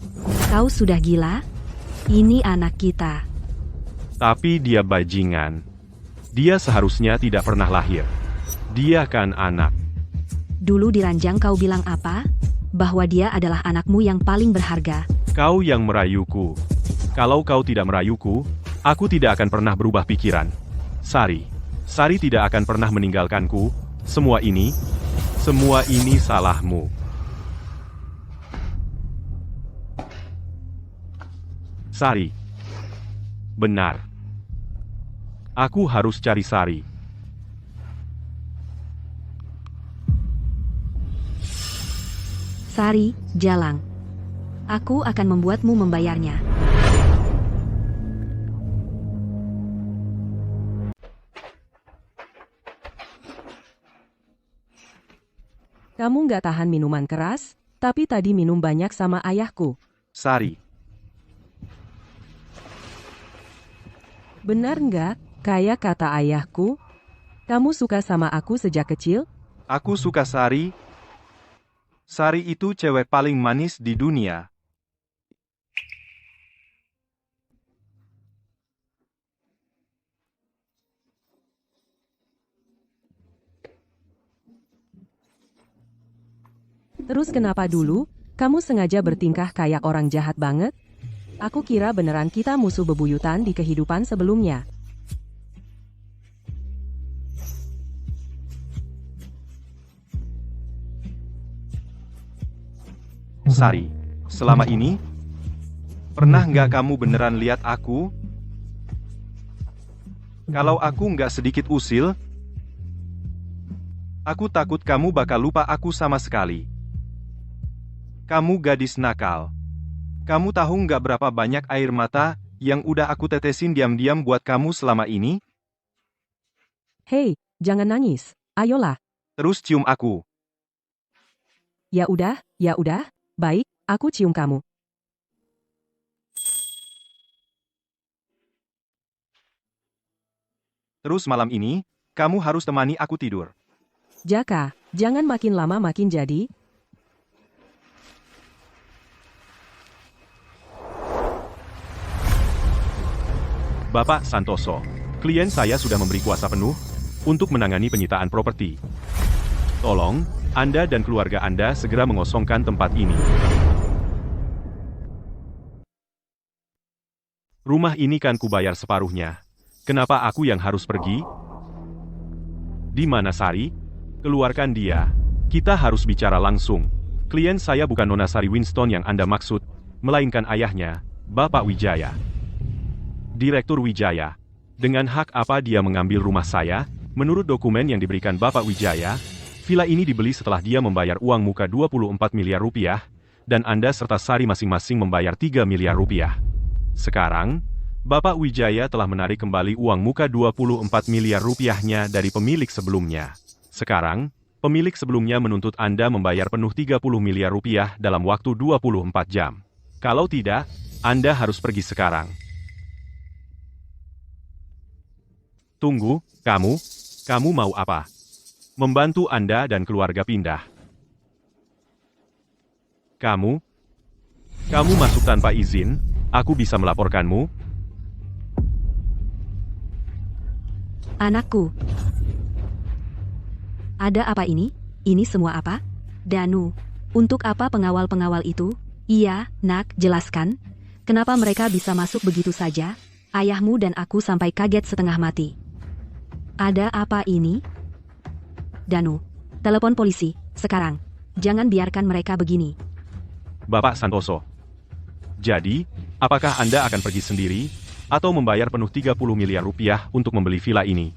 Kau sudah gila? Ini anak kita. Tapi dia bajingan. Dia seharusnya tidak pernah lahir. Dia kan anak. Dulu di ranjang kau bilang apa? Bahwa dia adalah anakmu yang paling berharga. Kau yang merayuku. Kalau kau tidak merayuku, aku tidak akan pernah berubah pikiran. Sari tidak akan pernah meninggalkanku. Semua ini salahmu. Sari. Benar. Aku harus cari Sari. Sari, Jalang. Aku akan membuatmu membayarnya. Kamu nggak tahan minuman keras, tapi tadi minum banyak sama ayahku. Sari. Benar nggak? Kayak kata ayahku. Kamu suka sama aku sejak kecil? Aku suka Sari. Sari itu cewek paling manis di dunia. Terus kenapa dulu? Kamu sengaja bertingkah kayak orang jahat banget? Aku kira beneran kita musuh bebuyutan di kehidupan sebelumnya. Sari, selama ini, pernah nggak kamu beneran lihat aku? Kalau aku nggak sedikit usil, aku takut kamu bakal lupa aku sama sekali. Kamu gadis nakal. Kamu tahu nggak berapa banyak air mata yang udah aku tetesin diam-diam buat kamu selama ini? Hei, jangan nangis. Ayolah. Terus cium aku. Ya udah. Baik, aku cium kamu. Terus malam ini, kamu harus temani aku tidur. Jaka, jangan makin lama makin jadi. Bapak Santoso, klien saya sudah memberi kuasa penuh untuk menangani penyitaan properti. Tolong, Anda dan keluarga Anda segera mengosongkan tempat ini. Rumah ini kan kubayar separuhnya. Kenapa aku yang harus pergi? Di mana Sari? Keluarkan dia. Kita harus bicara langsung. Klien saya bukan Nona Sari Winston yang Anda maksud, melainkan ayahnya, Bapak Wijaya. Direktur Wijaya. Dengan hak apa dia mengambil rumah saya? Menurut dokumen yang diberikan Bapak Wijaya, villa ini dibeli setelah dia membayar uang muka 24 miliar rupiah, dan Anda serta Sari masing-masing membayar 3 miliar rupiah. Sekarang, Bapak Wijaya telah menarik kembali uang muka 24 miliar rupiahnya dari pemilik sebelumnya. Sekarang, pemilik sebelumnya menuntut Anda membayar penuh 30 miliar rupiah dalam waktu 24 jam. Kalau tidak, Anda harus pergi sekarang. Tunggu, kamu mau apa? Membantu Anda dan keluarga pindah. Kamu masuk tanpa izin, aku bisa melaporkanmu. Anakku. Ada apa ini? Ini semua apa? Danu, untuk apa pengawal-pengawal itu? Iya, nak, jelaskan. Kenapa mereka bisa masuk begitu saja? Ayahmu dan aku sampai kaget setengah mati. Ada apa ini? Danu, telepon polisi, sekarang. Jangan biarkan mereka begini. Bapak Santoso. Jadi, apakah Anda akan pergi sendiri, atau membayar penuh 30 miliar rupiah untuk membeli villa ini?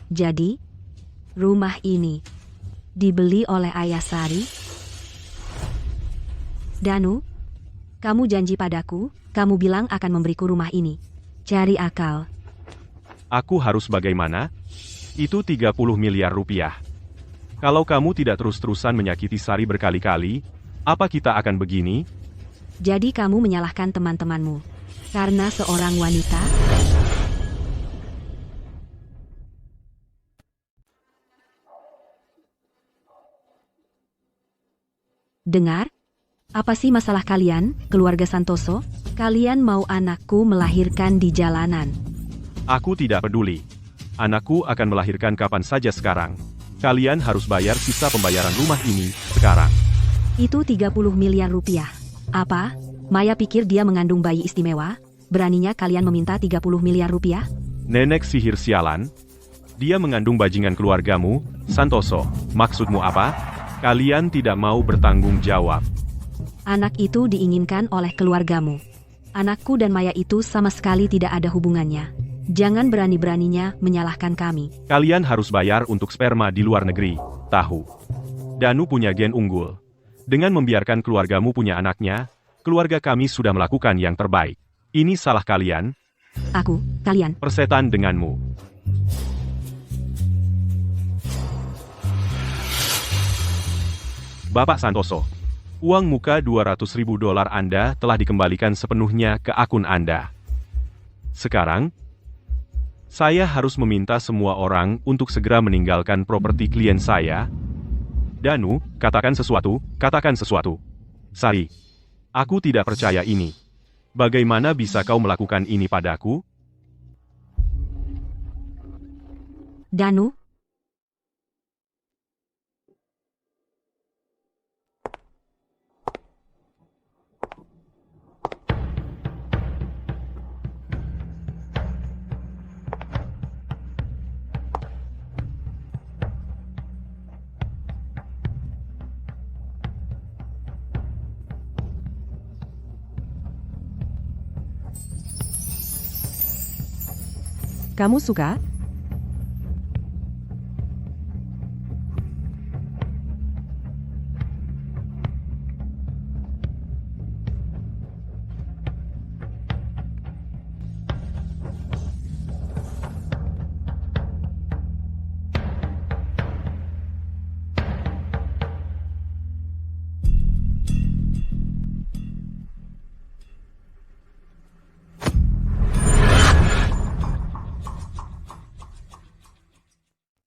Jadi, rumah ini dibeli oleh Ayah Sari? Danu, kamu janji padaku, kamu bilang akan memberiku rumah ini. Cari akal. Aku harus bagaimana? Itu 30 miliar rupiah. Kalau kamu tidak terus-terusan menyakiti Sari berkali-kali, apa kita akan begini? Jadi kamu menyalahkan teman-temanmu. Karena seorang wanita? Dengar? Apa sih masalah kalian, keluarga Santoso? Kalian mau anakku melahirkan di jalanan? Aku tidak peduli. Anakku akan melahirkan kapan saja sekarang. Kalian harus bayar sisa pembayaran rumah ini sekarang. Itu 30 miliar rupiah. Apa? Maya pikir dia mengandung bayi istimewa? Beraninya kalian meminta 30 miliar rupiah? Nenek sihir sialan. Dia mengandung bajingan keluargamu, Santoso. Maksudmu apa? Kalian tidak mau bertanggung jawab. Anak itu diinginkan oleh keluargamu. Anakku dan Maya itu sama sekali tidak ada hubungannya. Jangan berani-beraninya menyalahkan kami. Kalian harus bayar untuk sperma di luar negeri, tahu. Danu punya gen unggul. Dengan membiarkan keluargamu punya anaknya, keluarga kami sudah melakukan yang terbaik. Ini salah kalian. Kalian. Persetan denganmu. Bapak Santoso, uang muka 200.000 dolar Anda telah dikembalikan sepenuhnya ke akun Anda. Sekarang, saya harus meminta semua orang untuk segera meninggalkan properti klien saya. Danu, katakan sesuatu. Sari, aku tidak percaya ini. Bagaimana bisa kau melakukan ini padaku? Danu, Kamu suka?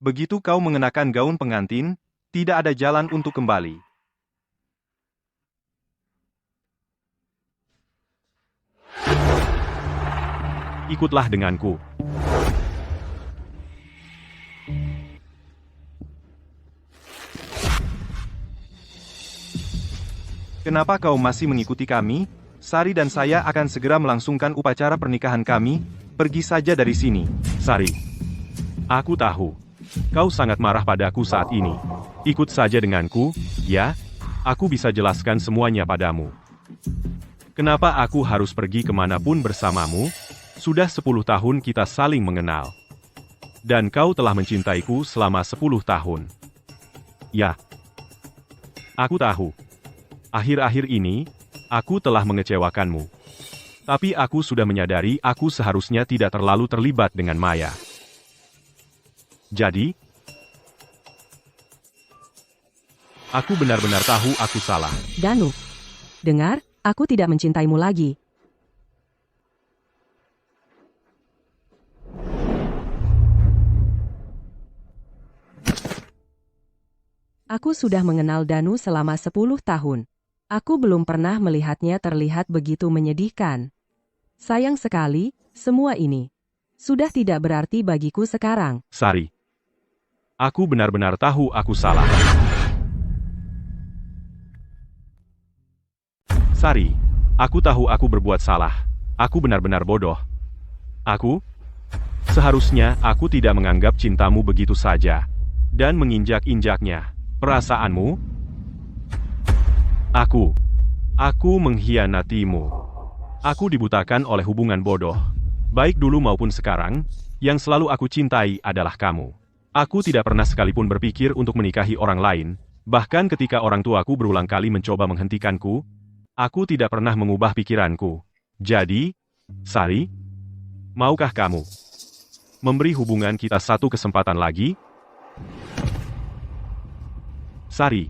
Begitu kau mengenakan gaun pengantin, tidak ada jalan untuk kembali. Ikutlah denganku. Kenapa kau masih mengikuti kami? Sari dan saya akan segera melangsungkan upacara pernikahan kami. Pergi saja dari sini. Sari, aku tahu. Kau sangat marah padaku saat ini. Ikut saja denganku, ya? Aku bisa jelaskan semuanya padamu. Kenapa aku harus pergi kemanapun bersamamu? Sudah 10 tahun kita saling mengenal. Dan kau telah mencintaiku selama 10 tahun. Ya. Aku tahu. Akhir-akhir ini, aku telah mengecewakanmu. Tapi aku sudah menyadari aku seharusnya tidak terlalu terlibat dengan Maya. Jadi, aku benar-benar tahu aku salah. Danu, dengar, aku tidak mencintaimu lagi. Aku sudah mengenal Danu selama 10 tahun. Aku belum pernah melihatnya terlihat begitu menyedihkan. Sayang sekali, semua ini sudah tidak berarti bagiku sekarang. Sari, aku benar-benar tahu aku salah. Sari, aku tahu aku berbuat salah. Aku benar-benar bodoh. Seharusnya aku tidak menganggap cintamu begitu saja. Dan menginjak-injaknya. Perasaanmu? Aku mengkhianatimu. Aku dibutakan oleh hubungan bodoh. Baik dulu maupun sekarang, yang selalu aku cintai adalah kamu. Aku tidak pernah sekalipun berpikir untuk menikahi orang lain, bahkan ketika orang tuaku berulang kali mencoba menghentikanku, aku tidak pernah mengubah pikiranku. Jadi, Sari, maukah kamu memberi hubungan kita satu kesempatan lagi? Sari.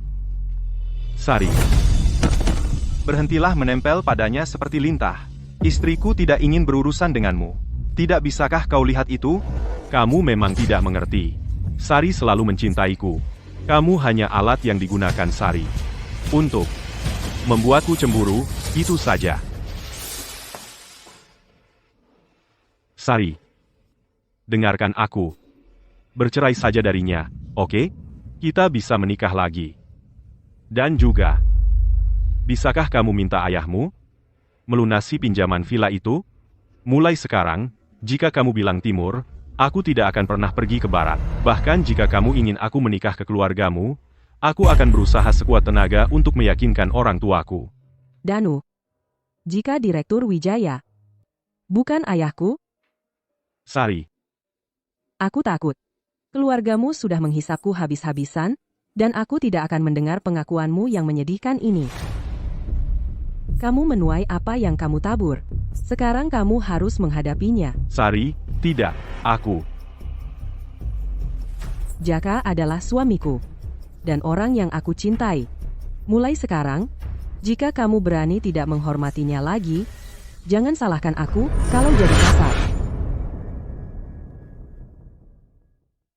Berhentilah menempel padanya seperti lintah. Istriku tidak ingin berurusan denganmu. Tidak bisakah kau lihat itu? Kamu memang tidak mengerti. Sari selalu mencintaiku. Kamu hanya alat yang digunakan Sari untuk membuatku cemburu, itu saja. Sari, dengarkan aku. Bercerai saja darinya, oke? Kita bisa menikah lagi. Dan juga, bisakah kamu minta ayahmu melunasi pinjaman villa itu? Mulai sekarang, jika kamu bilang timur, aku tidak akan pernah pergi ke barat. Bahkan jika kamu ingin aku menikah ke keluargamu, aku akan berusaha sekuat tenaga untuk meyakinkan orang tuaku. Danu, jika Direktur Wijaya bukan ayahku, Sari, aku takut. Keluargamu sudah menghisapku habis-habisan, dan aku tidak akan mendengar pengakuanmu yang menyedihkan ini. Kamu menuai apa yang kamu tabur. Sekarang kamu harus menghadapinya. Sari, tidak, aku. Jaka adalah suamiku, dan orang yang aku cintai. Mulai sekarang, jika kamu berani tidak menghormatinya lagi, jangan salahkan aku kalau jadi kasar.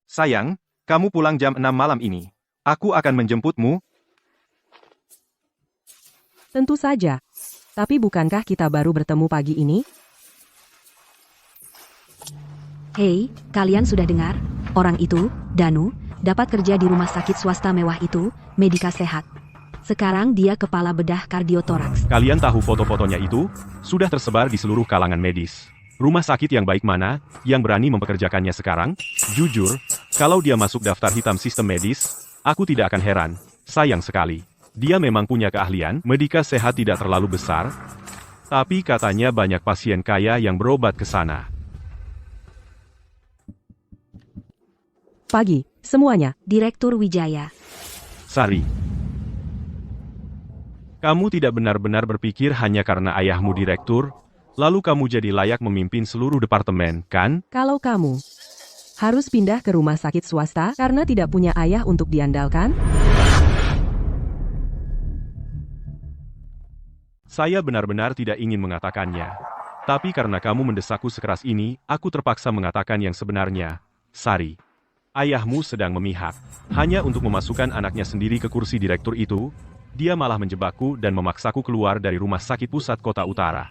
Sayang, kamu pulang jam 6 malam ini. Aku akan menjemputmu. Tentu saja. Tapi bukankah kita baru bertemu pagi ini? Hei, kalian sudah dengar? Orang itu, Danu, dapat kerja di rumah sakit swasta mewah itu, Medika Sehat. Sekarang dia kepala bedah kardiotoraks. Kalian tahu foto-fotonya itu? Sudah tersebar di seluruh kalangan medis. Rumah sakit yang baik mana, yang berani mempekerjakannya sekarang? Jujur, kalau dia masuk daftar hitam sistem medis, aku tidak akan heran. Sayang sekali. Dia memang punya keahlian, Medika Sehat tidak terlalu besar, tapi katanya banyak pasien kaya yang berobat ke sana. pagi, semuanya. Direktur Wijaya. Sari. Kamu tidak benar-benar berpikir hanya karena ayahmu direktur, lalu kamu jadi layak memimpin seluruh departemen, kan? Kalau kamu harus pindah ke rumah sakit swasta karena tidak punya ayah untuk diandalkan, Saya benar-benar tidak ingin mengatakannya. Tapi karena kamu mendesakku sekeras ini, aku terpaksa mengatakan yang sebenarnya. Sari. Ayahmu sedang memihak. Hanya untuk memasukkan anaknya sendiri ke kursi direktur itu, dia malah menjebakku dan memaksaku keluar dari rumah sakit pusat kota utara.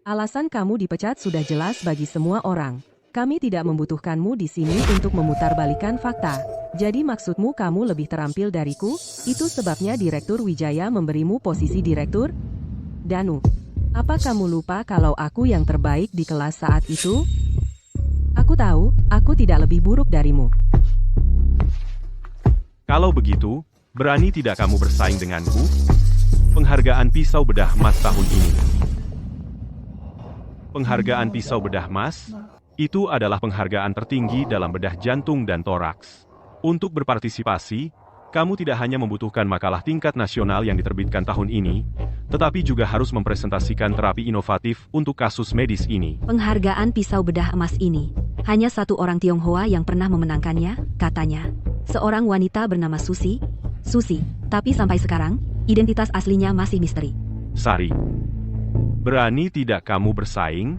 alasan kamu dipecat sudah jelas bagi semua orang. Kami tidak membutuhkanmu di sini untuk memutarbalikkan fakta. Jadi maksudmu kamu lebih terampil dariku? Itu sebabnya Direktur Wijaya memberimu posisi direktur? Danu, apa kamu lupa kalau aku yang terbaik di kelas saat itu? Aku tahu, aku tidak lebih buruk darimu. Kalau begitu, berani tidak kamu bersaing denganku? Penghargaan pisau bedah emas tahun ini. Penghargaan pisau bedah emas? Itu adalah penghargaan tertinggi dalam bedah jantung dan toraks. Untuk berpartisipasi, kamu tidak hanya membutuhkan makalah tingkat nasional yang diterbitkan tahun ini, tetapi juga harus mempresentasikan terapi inovatif untuk kasus medis ini. Penghargaan pisau bedah emas ini. Hanya satu orang Tionghoa yang pernah memenangkannya, katanya. Seorang wanita bernama Susi. Susi, tapi sampai sekarang, identitas aslinya masih misteri. Sari. Berani tidak kamu bersaing?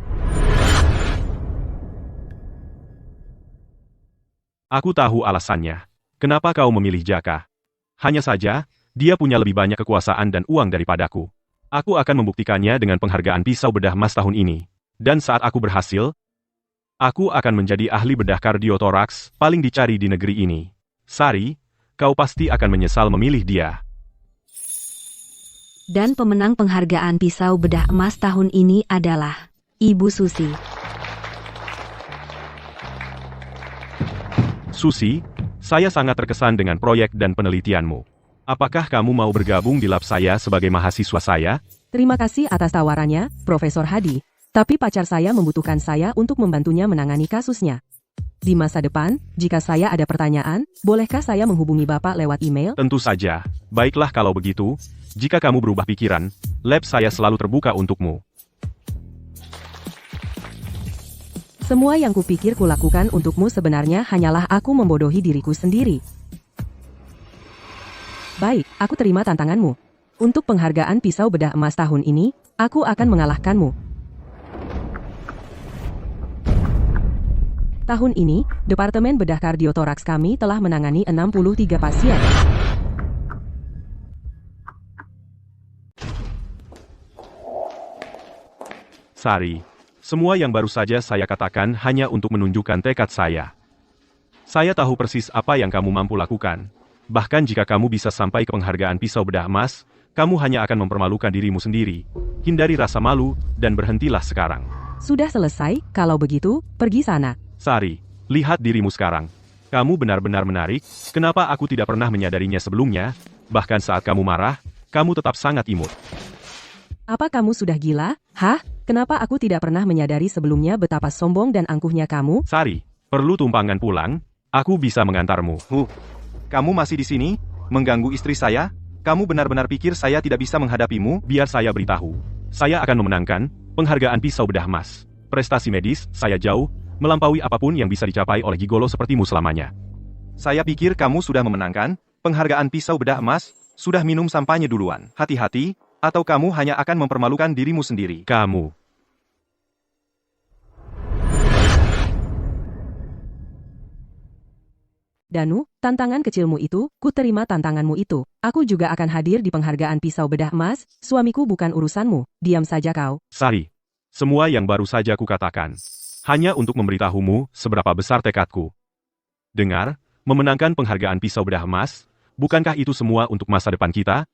Aku tahu alasannya. Kenapa kau memilih Jaka? Hanya saja, dia punya lebih banyak kekuasaan dan uang daripadaku. Aku akan membuktikannya dengan penghargaan pisau bedah emas tahun ini. Dan saat aku berhasil, aku akan menjadi ahli bedah kardiotoraks paling dicari di negeri ini. Sari, kau pasti akan menyesal memilih dia. Dan pemenang penghargaan pisau bedah emas tahun ini adalah Ibu Susi. Susi, saya sangat terkesan dengan proyek dan penelitianmu. Apakah kamu mau bergabung di lab saya sebagai mahasiswa saya? Terima kasih atas tawarannya, Profesor Hadi. Tapi pacar saya membutuhkan saya untuk membantunya menangani kasusnya. Di masa depan, jika saya ada pertanyaan, bolehkah saya menghubungi Bapak lewat email? Tentu saja. Baiklah kalau begitu, jika kamu berubah pikiran, lab saya selalu terbuka untukmu. Semua yang kupikir kulakukan untukmu sebenarnya hanyalah aku membodohi diriku sendiri. Baik, aku terima tantanganmu. Untuk penghargaan pisau bedah emas tahun ini, aku akan mengalahkanmu. Tahun ini, Departemen Bedah Kardiotoraks kami telah menangani 63 pasien. Sari, semua yang baru saja saya katakan hanya untuk menunjukkan tekad saya. Saya tahu persis apa yang kamu mampu lakukan. Bahkan jika kamu bisa sampai ke penghargaan pisau bedah emas, kamu hanya akan mempermalukan dirimu sendiri. Hindari rasa malu, dan berhentilah sekarang. Sudah selesai, kalau begitu, pergi sana. Sari, lihat dirimu sekarang. Kamu benar-benar menarik, kenapa aku tidak pernah menyadarinya sebelumnya? Bahkan saat kamu marah, kamu tetap sangat imut. Apa kamu sudah gila? Hah? Kenapa aku tidak pernah menyadari sebelumnya betapa sombong dan angkuhnya kamu? Sari, perlu tumpangan pulang? Aku bisa mengantarmu. Kamu masih di sini? Mengganggu istri saya? Kamu benar-benar pikir saya tidak bisa menghadapimu? Biar saya beritahu. Saya akan memenangkan penghargaan pisau bedah emas. Prestasi medis, saya jauh, melampaui apapun yang bisa dicapai oleh gigolo sepertimu selamanya. Saya pikir kamu sudah memenangkan penghargaan pisau bedah emas, sudah minum sampahnya duluan. Hati-hati, atau kamu hanya akan mempermalukan dirimu sendiri. Kamu. Danu, tantangan kecilmu itu, ku terima tantanganmu itu. Aku juga akan hadir di penghargaan pisau bedah emas, suamiku bukan urusanmu, diam saja kau. Sari, semua yang baru saja kukatakan, hanya untuk memberitahumu seberapa besar tekadku. Dengar, memenangkan penghargaan pisau bedah emas, bukankah itu semua untuk masa depan kita?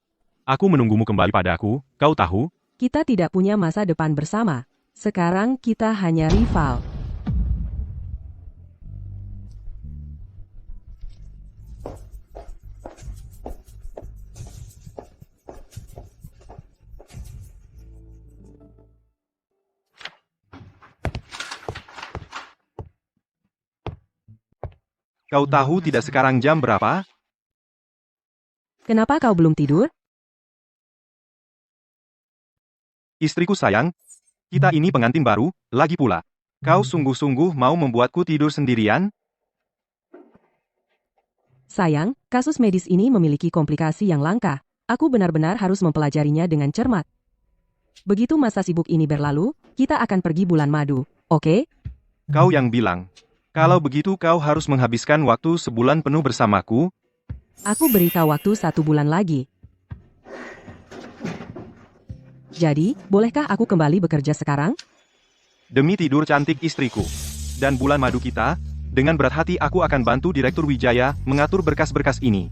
Aku menunggumu kembali padaku, kau tahu? Kita tidak punya masa depan bersama. Sekarang kita hanya rival. Kau tahu tidak sekarang jam berapa? Kenapa kau belum tidur? Istriku sayang, kita ini pengantin baru, lagi pula. Kau sungguh-sungguh mau membuatku tidur sendirian? Sayang, kasus medis ini memiliki komplikasi yang langka. Aku benar-benar harus mempelajarinya dengan cermat. Begitu masa sibuk ini berlalu, kita akan pergi bulan madu, oke? Kau yang bilang. Kalau begitu kau harus menghabiskan waktu sebulan penuh bersamaku. Aku beri kau waktu 1 bulan lagi. Jadi, bolehkah aku kembali bekerja sekarang? Demi tidur cantik istriku. Dan bulan madu kita, dengan berat hati aku akan bantu Direktur Wijaya mengatur berkas-berkas ini.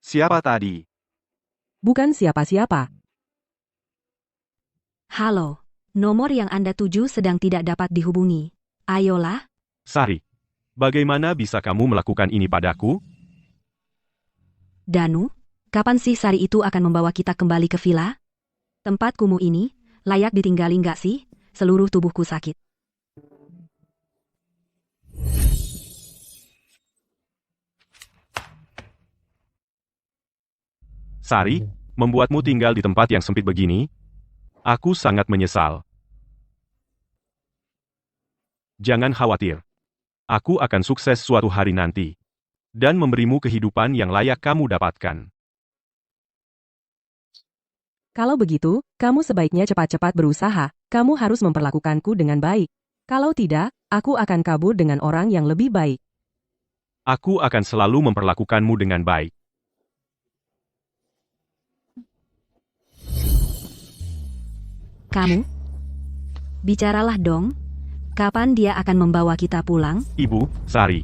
Siapa tadi? Bukan siapa-siapa. Halo, nomor yang Anda tuju sedang tidak dapat dihubungi. Ayolah, Sari, bagaimana bisa kamu melakukan ini padaku? Danu, kapan sih Sari itu akan membawa kita kembali ke villa? Tempat kumuh ini, layak ditinggali nggak sih? Seluruh tubuhku sakit. Sari, membuatmu tinggal di tempat yang sempit begini? Aku sangat menyesal. Jangan khawatir. Aku akan sukses suatu hari nanti. Dan memberimu kehidupan yang layak kamu dapatkan. Kalau begitu, kamu sebaiknya cepat-cepat berusaha. Kamu harus memperlakukanku dengan baik. Kalau tidak, aku akan kabur dengan orang yang lebih baik. Aku akan selalu memperlakukanmu dengan baik. Kamu? Bicaralah dong. Kapan dia akan membawa kita pulang? Ibu, Sari.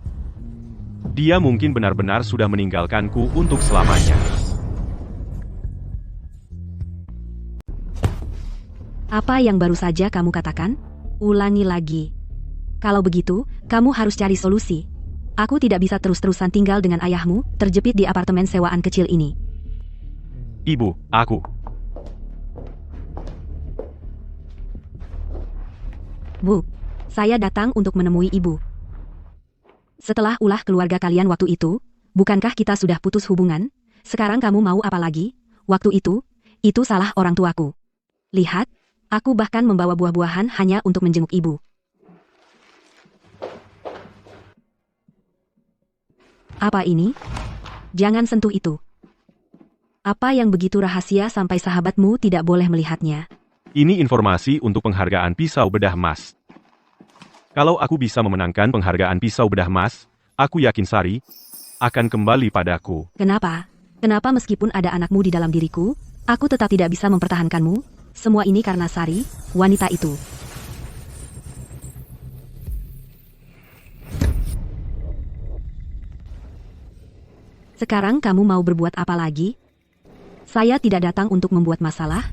Dia mungkin benar-benar sudah meninggalkanku untuk selamanya. Apa yang baru saja kamu katakan? Ulangi lagi. Kalau begitu, kamu harus cari solusi. Aku tidak bisa terus-terusan tinggal dengan ayahmu, terjepit di apartemen sewaan kecil ini. Ibu, aku. Bu, saya datang untuk menemui ibu. Setelah ulah keluarga kalian waktu itu, bukankah kita sudah putus hubungan? Sekarang kamu mau apa lagi? Waktu itu salah orang tuaku. Lihat, aku bahkan membawa buah-buahan hanya untuk menjenguk ibu. Apa ini? Jangan sentuh itu. Apa yang begitu rahasia sampai sahabatmu tidak boleh melihatnya? Ini informasi untuk penghargaan pisau bedah emas. Kalau aku bisa memenangkan penghargaan pisau bedah emas, aku yakin Sari akan kembali padaku. Kenapa? Kenapa meskipun ada anakmu di dalam diriku, aku tetap tidak bisa mempertahankanmu? Semua ini karena Sari, wanita itu. Sekarang kamu mau berbuat apa lagi? Saya tidak datang untuk membuat masalah.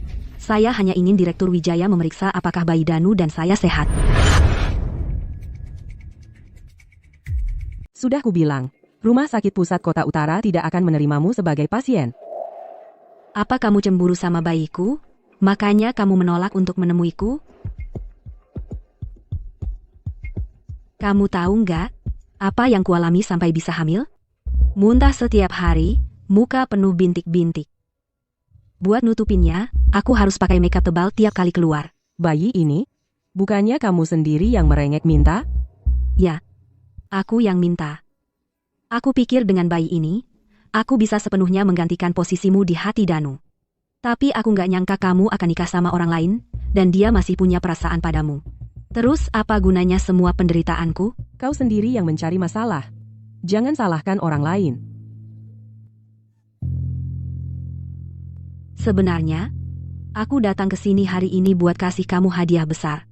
Saya hanya ingin Direktur Wijaya memeriksa apakah bayi Danu dan saya sehat. Sudah kubilang, Rumah Sakit Pusat Kota Utara tidak akan menerimamu sebagai pasien. Apa kamu cemburu sama bayiku? Makanya kamu menolak untuk menemuiku? Kamu tahu nggak, apa yang kualami sampai bisa hamil? Muntah setiap hari, muka penuh bintik-bintik. Buat nutupinnya, aku harus pakai makeup tebal tiap kali keluar. Bayi ini? Bukannya kamu sendiri yang merengek minta? Ya, aku yang minta. Aku pikir dengan bayi ini, aku bisa sepenuhnya menggantikan posisimu di hati Danu. Tapi aku nggak nyangka kamu akan nikah sama orang lain, dan dia masih punya perasaan padamu. Terus apa gunanya semua penderitaanku? Kau sendiri yang mencari masalah. Jangan salahkan orang lain. Sebenarnya, aku datang ke sini hari ini buat kasih kamu hadiah besar.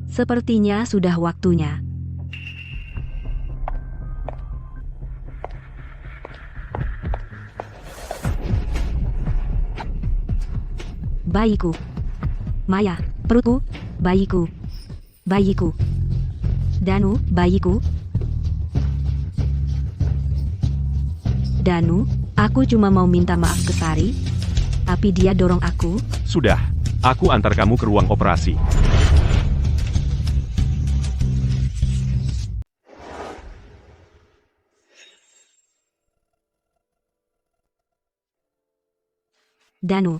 Sepertinya sudah waktunya. Bayiku. Maya, perutku, bayiku. Bayiku. Danu, bayiku. Danu, aku cuma mau minta maaf ke Sari, tapi dia dorong aku. Sudah, aku antar kamu ke ruang operasi. Danu.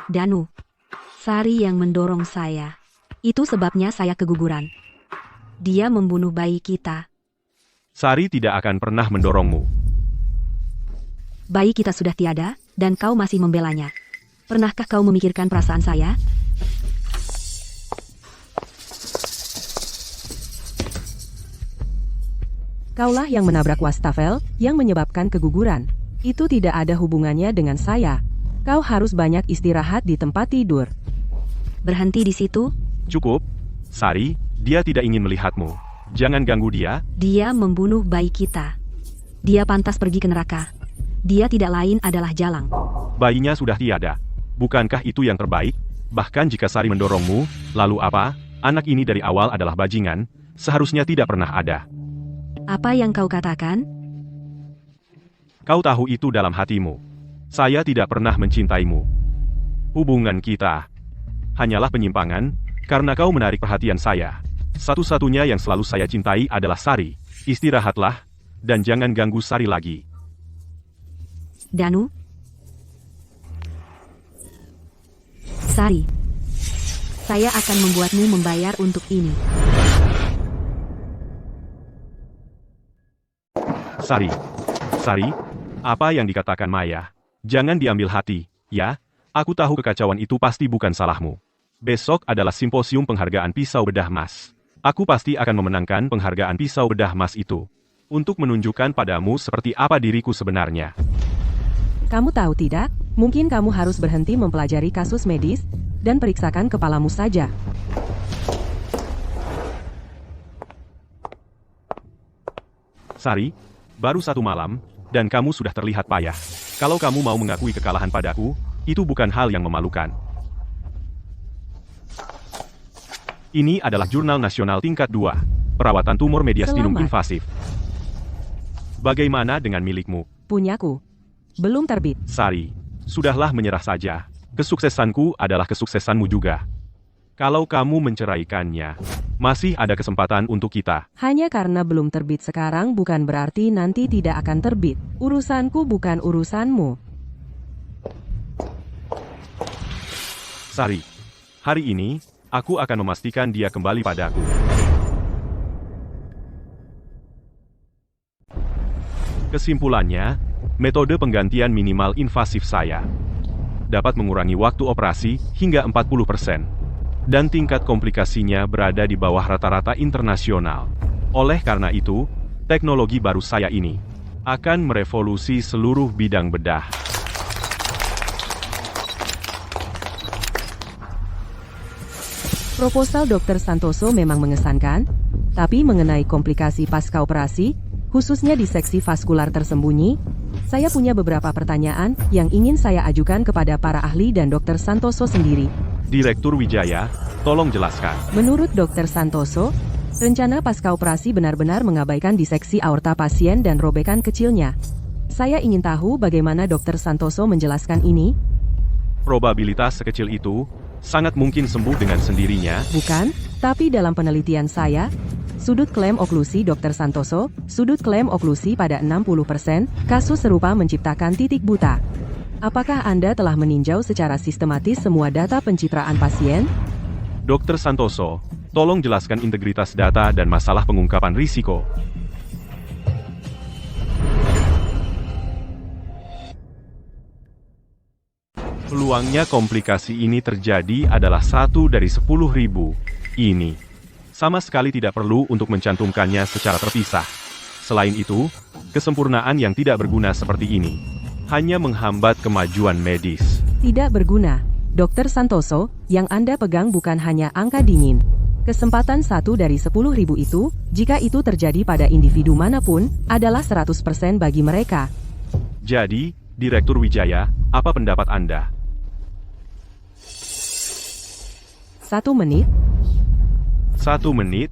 Danu. Sari yang mendorong saya. Itu sebabnya saya keguguran. Dia membunuh bayi kita. Sari tidak akan pernah mendorongmu. Bayi kita sudah tiada, dan kau masih membelanya. Pernahkah kau memikirkan perasaan saya? Kaulah yang menabrak wastafel, yang menyebabkan keguguran. Itu tidak ada hubungannya dengan saya. Kau harus banyak istirahat di tempat tidur. Berhenti di situ. Cukup. Sari, dia tidak ingin melihatmu. Jangan ganggu dia. Dia membunuh bayi kita. Dia pantas pergi ke neraka. Dia tidak lain adalah Jalang. Bayinya sudah tiada. Bukankah itu yang terbaik? Bahkan jika Sari mendorongmu, lalu apa? Anak ini dari awal adalah bajingan, seharusnya tidak pernah ada. Apa yang kau katakan? Kau tahu itu dalam hatimu. Saya tidak pernah mencintaimu. Hubungan kita hanyalah penyimpangan, karena kau menarik perhatian saya. Satu-satunya yang selalu saya cintai adalah Sari. Istirahatlah, dan jangan ganggu Sari lagi. Danu. Sari. Saya akan membuatmu membayar untuk ini. Sari. Sari, apa yang dikatakan Maya? Jangan diambil hati, ya? Aku tahu kekacauan itu pasti bukan salahmu. Besok adalah simposium penghargaan pisau bedah mas. Aku pasti akan memenangkan penghargaan pisau bedah mas itu. Untuk menunjukkan padamu seperti apa diriku sebenarnya. Kamu tahu tidak? Mungkin kamu harus berhenti mempelajari kasus medis, dan periksakan kepalamu saja. Sari, baru 1 malam, dan kamu sudah terlihat payah. Kalau kamu mau mengakui kekalahan padaku, itu bukan hal yang memalukan. Ini adalah jurnal nasional tingkat 2, perawatan tumor mediastinum Selamat. invasif. Bagaimana dengan milikmu? Punyaku. Belum terbit. Sari, sudahlah menyerah saja. Kesuksesanku adalah kesuksesanmu juga. Kalau kamu menceraikannya, masih ada kesempatan untuk kita. Hanya karena belum terbit sekarang bukan berarti nanti tidak akan terbit. Urusanku bukan urusanmu. Sari, hari ini, aku akan memastikan dia kembali padaku. Kesimpulannya, metode penggantian minimal invasif saya dapat mengurangi waktu operasi hingga 40%. Dan tingkat komplikasinya berada di bawah rata-rata internasional. Oleh karena itu, teknologi baru saya ini akan merevolusi seluruh bidang bedah. Proposal Dr. Santoso memang mengesankan, tapi mengenai komplikasi pasca operasi, khususnya di seksi vaskular tersembunyi, saya punya beberapa pertanyaan yang ingin saya ajukan kepada para ahli dan Dr. Santoso sendiri. Direktur Wijaya, tolong jelaskan. Menurut Dr. Santoso, rencana pasca operasi benar-benar mengabaikan diseksi aorta pasien dan robekan kecilnya. Saya ingin tahu bagaimana Dr. Santoso menjelaskan ini. Probabilitas sekecil itu sangat mungkin sembuh dengan sendirinya. Bukan, tapi dalam penelitian saya, sudut klaim oklusi Dr. Santoso, sudut klaim oklusi pada 60%, kasus serupa menciptakan titik buta. Apakah Anda telah meninjau secara sistematis semua data pencitraan pasien? Dr. Santoso, tolong jelaskan integritas data dan masalah pengungkapan risiko. Peluangnya komplikasi ini terjadi adalah 1 dari 10.000. Ini sama sekali tidak perlu untuk mencantumkannya secara terpisah. Selain itu, kesempurnaan yang tidak berguna seperti ini hanya menghambat kemajuan medis. Tidak berguna. Dr. Santoso, yang Anda pegang bukan hanya angka dingin. Kesempatan 1 dari 10.000 itu, jika itu terjadi pada individu manapun, adalah 100% bagi mereka. Jadi, Direktur Wijaya, apa pendapat Anda? 1 menit? 1 menit?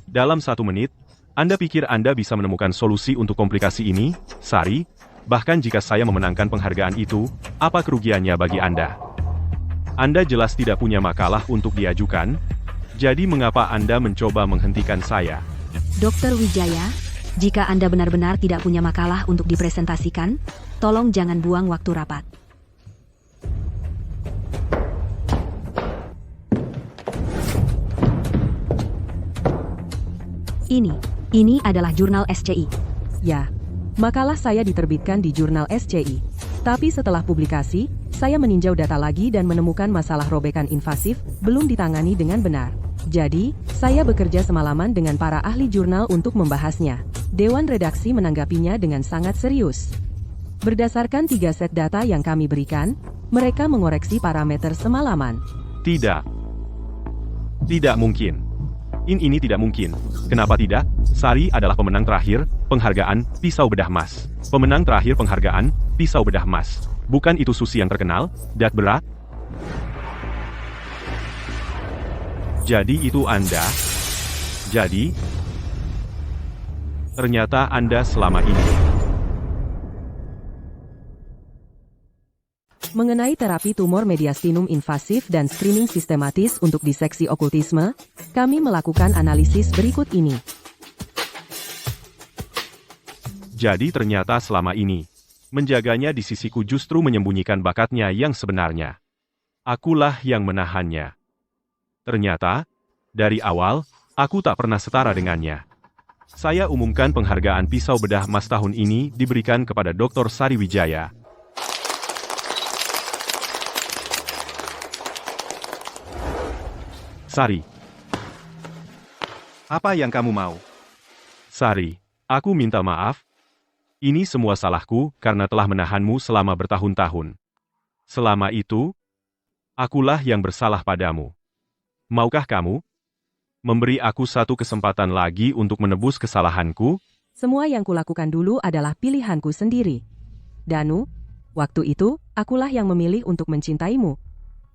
Dalam 1 menit, Anda pikir Anda bisa menemukan solusi untuk komplikasi ini, Sari? Bahkan jika saya memenangkan penghargaan itu, apa kerugiannya bagi Anda? Anda jelas tidak punya makalah untuk diajukan, jadi mengapa Anda mencoba menghentikan saya? Dr. Wijaya, jika Anda benar-benar tidak punya makalah untuk dipresentasikan, tolong jangan buang waktu rapat. Ini adalah jurnal SCI. Ya, makalah saya diterbitkan di jurnal SCI. Tapi setelah publikasi, saya meninjau data lagi dan menemukan masalah robekan invasif belum ditangani dengan benar. Jadi, saya bekerja semalaman dengan para ahli jurnal untuk membahasnya. Dewan redaksi menanggapinya dengan sangat serius. Berdasarkan 3 set data yang kami berikan, mereka mengoreksi parameter semalaman. Tidak. Tidak mungkin. Ini tidak mungkin. Kenapa tidak? Sari adalah pemenang terakhir, penghargaan, pisau bedah emas. Pemenang terakhir penghargaan, pisau bedah emas. Bukan itu Susi yang terkenal, dat berat? Jadi itu Anda? Jadi? Ternyata Anda selama ini. Mengenai terapi tumor mediastinum invasif dan screening sistematis untuk diseksi okultisme, kami melakukan analisis berikut ini. Jadi ternyata selama ini, menjaganya di sisiku justru menyembunyikan bakatnya yang sebenarnya. Akulah yang menahannya. Ternyata, dari awal, aku tak pernah setara dengannya. Saya umumkan penghargaan pisau bedah emas tahun ini diberikan kepada Dr. Sari Wijaya. Sari. Apa yang kamu mau? Sari, aku minta maaf. Ini semua salahku karena telah menahanmu selama bertahun-tahun. Selama itu, akulah yang bersalah padamu. Maukah kamu memberi aku satu kesempatan lagi untuk menebus kesalahanku? Semua yang kulakukan dulu adalah pilihanku sendiri. Danu, waktu itu, akulah yang memilih untuk mencintaimu.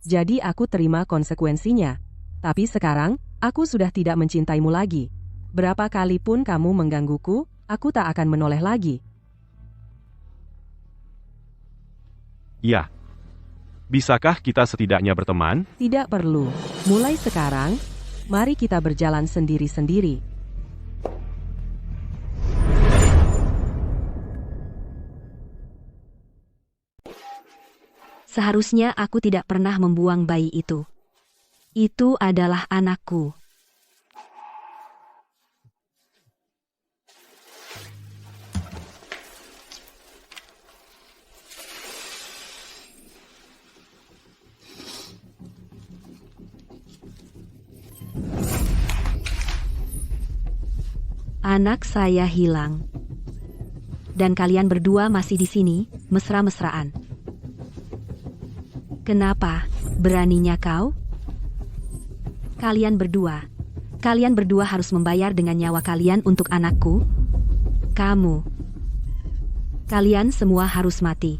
Jadi aku terima konsekuensinya. Tapi sekarang, aku sudah tidak mencintaimu lagi. Berapa kali pun kamu menggangguku, aku tak akan menoleh lagi. Ya. Bisakah kita setidaknya berteman? Tidak perlu. Mulai sekarang, mari kita berjalan sendiri-sendiri. Seharusnya aku tidak pernah membuang bayi itu. Itu adalah anakku. Anak saya hilang. Dan kalian berdua masih di sini, mesra-mesraan. Kenapa? Beraninya kau? Kalian berdua harus membayar dengan nyawa kalian untuk anakku. Kalian semua harus mati.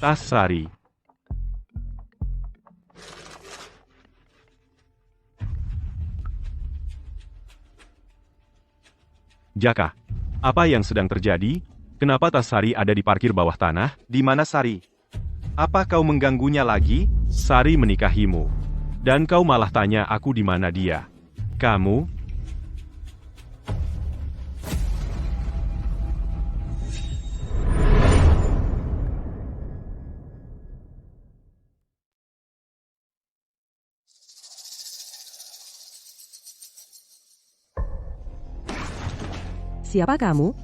Tas Sari. Jaka, apa yang sedang terjadi? Kenapa tas Sari ada di parkir bawah tanah? Di mana Sari? Apa kau mengganggunya lagi? Sari menikahimu. Dan kau malah tanya aku di mana dia. Kamu? Siapa kamu?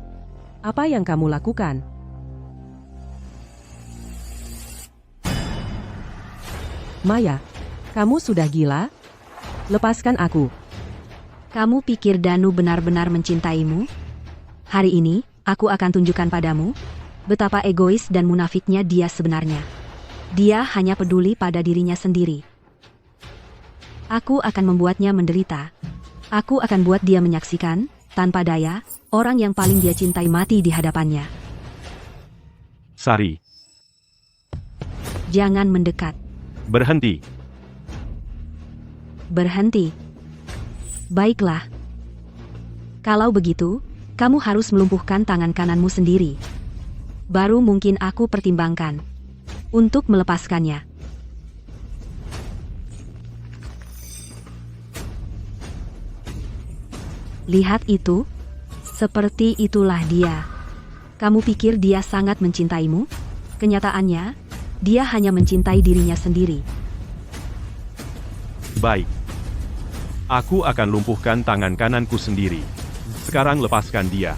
Apa yang kamu lakukan? Maya, kamu sudah gila? Lepaskan aku. Kamu pikir Danu benar-benar mencintaimu? Hari ini, aku akan tunjukkan padamu betapa egois dan munafiknya dia sebenarnya. Dia hanya peduli pada dirinya sendiri. Aku akan membuatnya menderita. Aku akan buat dia menyaksikan, tanpa daya, orang yang paling dia cintai mati di hadapannya. Sari, Jangan mendekat. berhenti. Berhenti. Baiklah. Kalau begitu, kamu harus melumpuhkan tangan kananmu sendiri. Baru mungkin aku pertimbangkan untuk melepaskannya. Lihat itu. Seperti itulah dia. Kamu pikir dia sangat mencintaimu? Kenyataannya, dia hanya mencintai dirinya sendiri. Baik. Aku akan lumpuhkan tangan kananku sendiri. Sekarang lepaskan dia.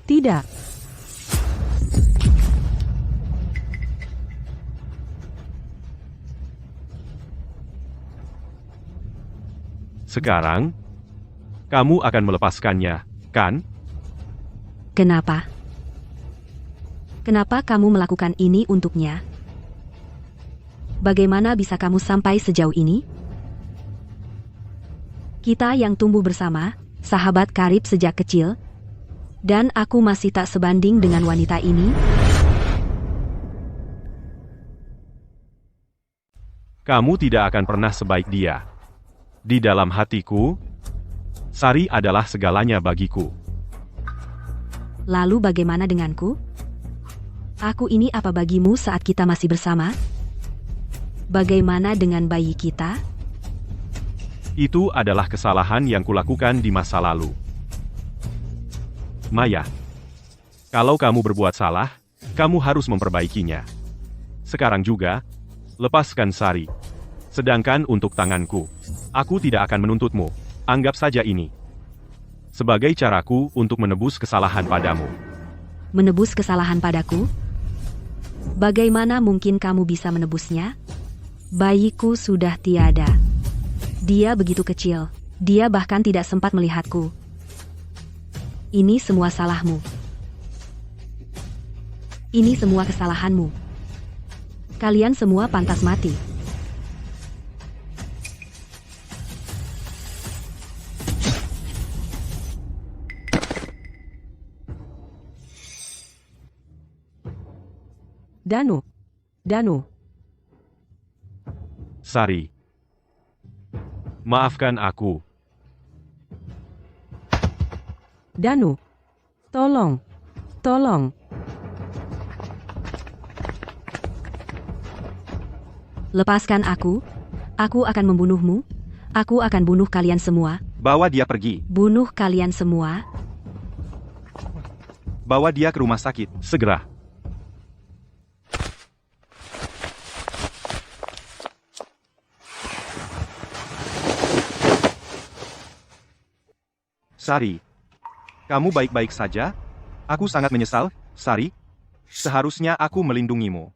Tidak. Sekarang, kamu akan melepaskannya, kan? Kenapa? Kenapa kamu melakukan ini untuknya? Bagaimana bisa kamu sampai sejauh ini? Kita yang tumbuh bersama, sahabat karib sejak kecil, dan aku masih tak sebanding dengan wanita ini. Kamu tidak akan pernah sebaik dia. Di dalam hatiku, Sari adalah segalanya bagiku. Lalu bagaimana denganku? Aku ini apa bagimu saat kita masih bersama? Bagaimana dengan bayi kita? Itu adalah kesalahan yang kulakukan di masa lalu. Maya, kalau kamu berbuat salah, kamu harus memperbaikinya. Sekarang juga, lepaskan Sari. Sedangkan untuk tanganku, aku tidak akan menuntutmu. Anggap saja ini sebagai caraku untuk menebus kesalahan padamu. Menebus kesalahan padaku? Bagaimana mungkin kamu bisa menebusnya? Bayiku sudah tiada. Dia begitu kecil. Dia bahkan tidak sempat melihatku. Ini semua salahmu. Ini semua kesalahanmu. Kalian semua pantas mati. Danu. Sari, maafkan aku. Danu. Tolong. Lepaskan aku. Aku akan membunuhmu. Aku akan bunuh kalian semua. Bawa dia pergi. Bunuh kalian semua. Bawa dia ke rumah sakit. Segera. Sari, kamu baik-baik saja? Aku sangat menyesal, Sari. Seharusnya aku melindungimu.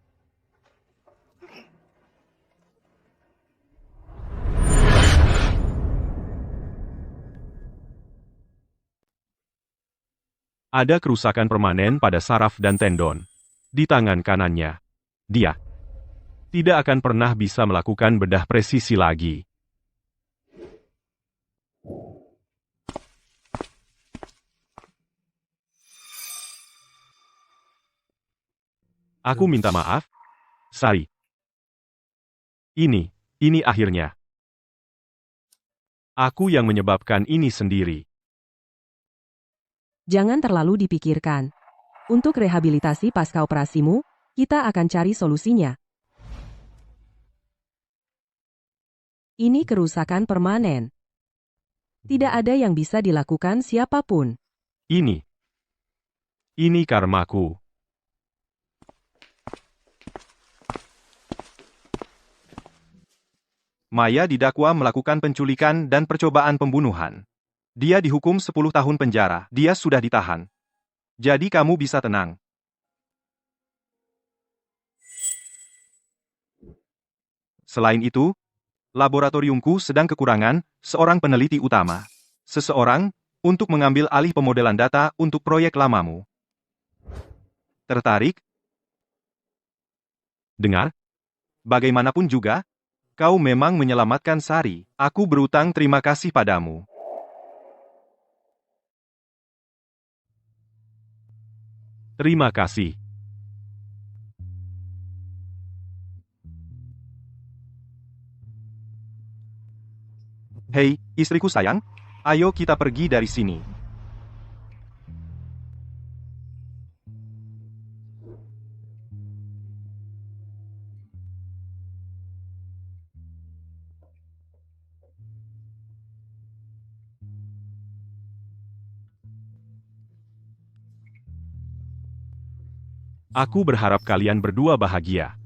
Ada kerusakan permanen pada saraf dan tendon di tangan kanannya. Dia tidak akan pernah bisa melakukan bedah presisi lagi. Aku minta maaf, Sari. Ini akhirnya. Aku yang menyebabkan ini sendiri. Jangan terlalu dipikirkan. Untuk rehabilitasi pasca operasimu, kita akan cari solusinya. Ini kerusakan permanen. Tidak ada yang bisa dilakukan siapapun. Ini karmaku. Maya didakwa melakukan penculikan dan percobaan pembunuhan. Dia dihukum 10 tahun penjara. Dia sudah ditahan. Jadi kamu bisa tenang. Selain itu, laboratoriumku sedang kekurangan seorang peneliti utama. Seseorang untuk mengambil alih pemodelan data untuk proyek lamamu. Tertarik? Dengar? Bagaimanapun juga, kau memang menyelamatkan Sari. Aku berutang terima kasih padamu. Terima kasih. Hei, istriku sayang, ayo kita pergi dari sini. Aku berharap kalian berdua bahagia.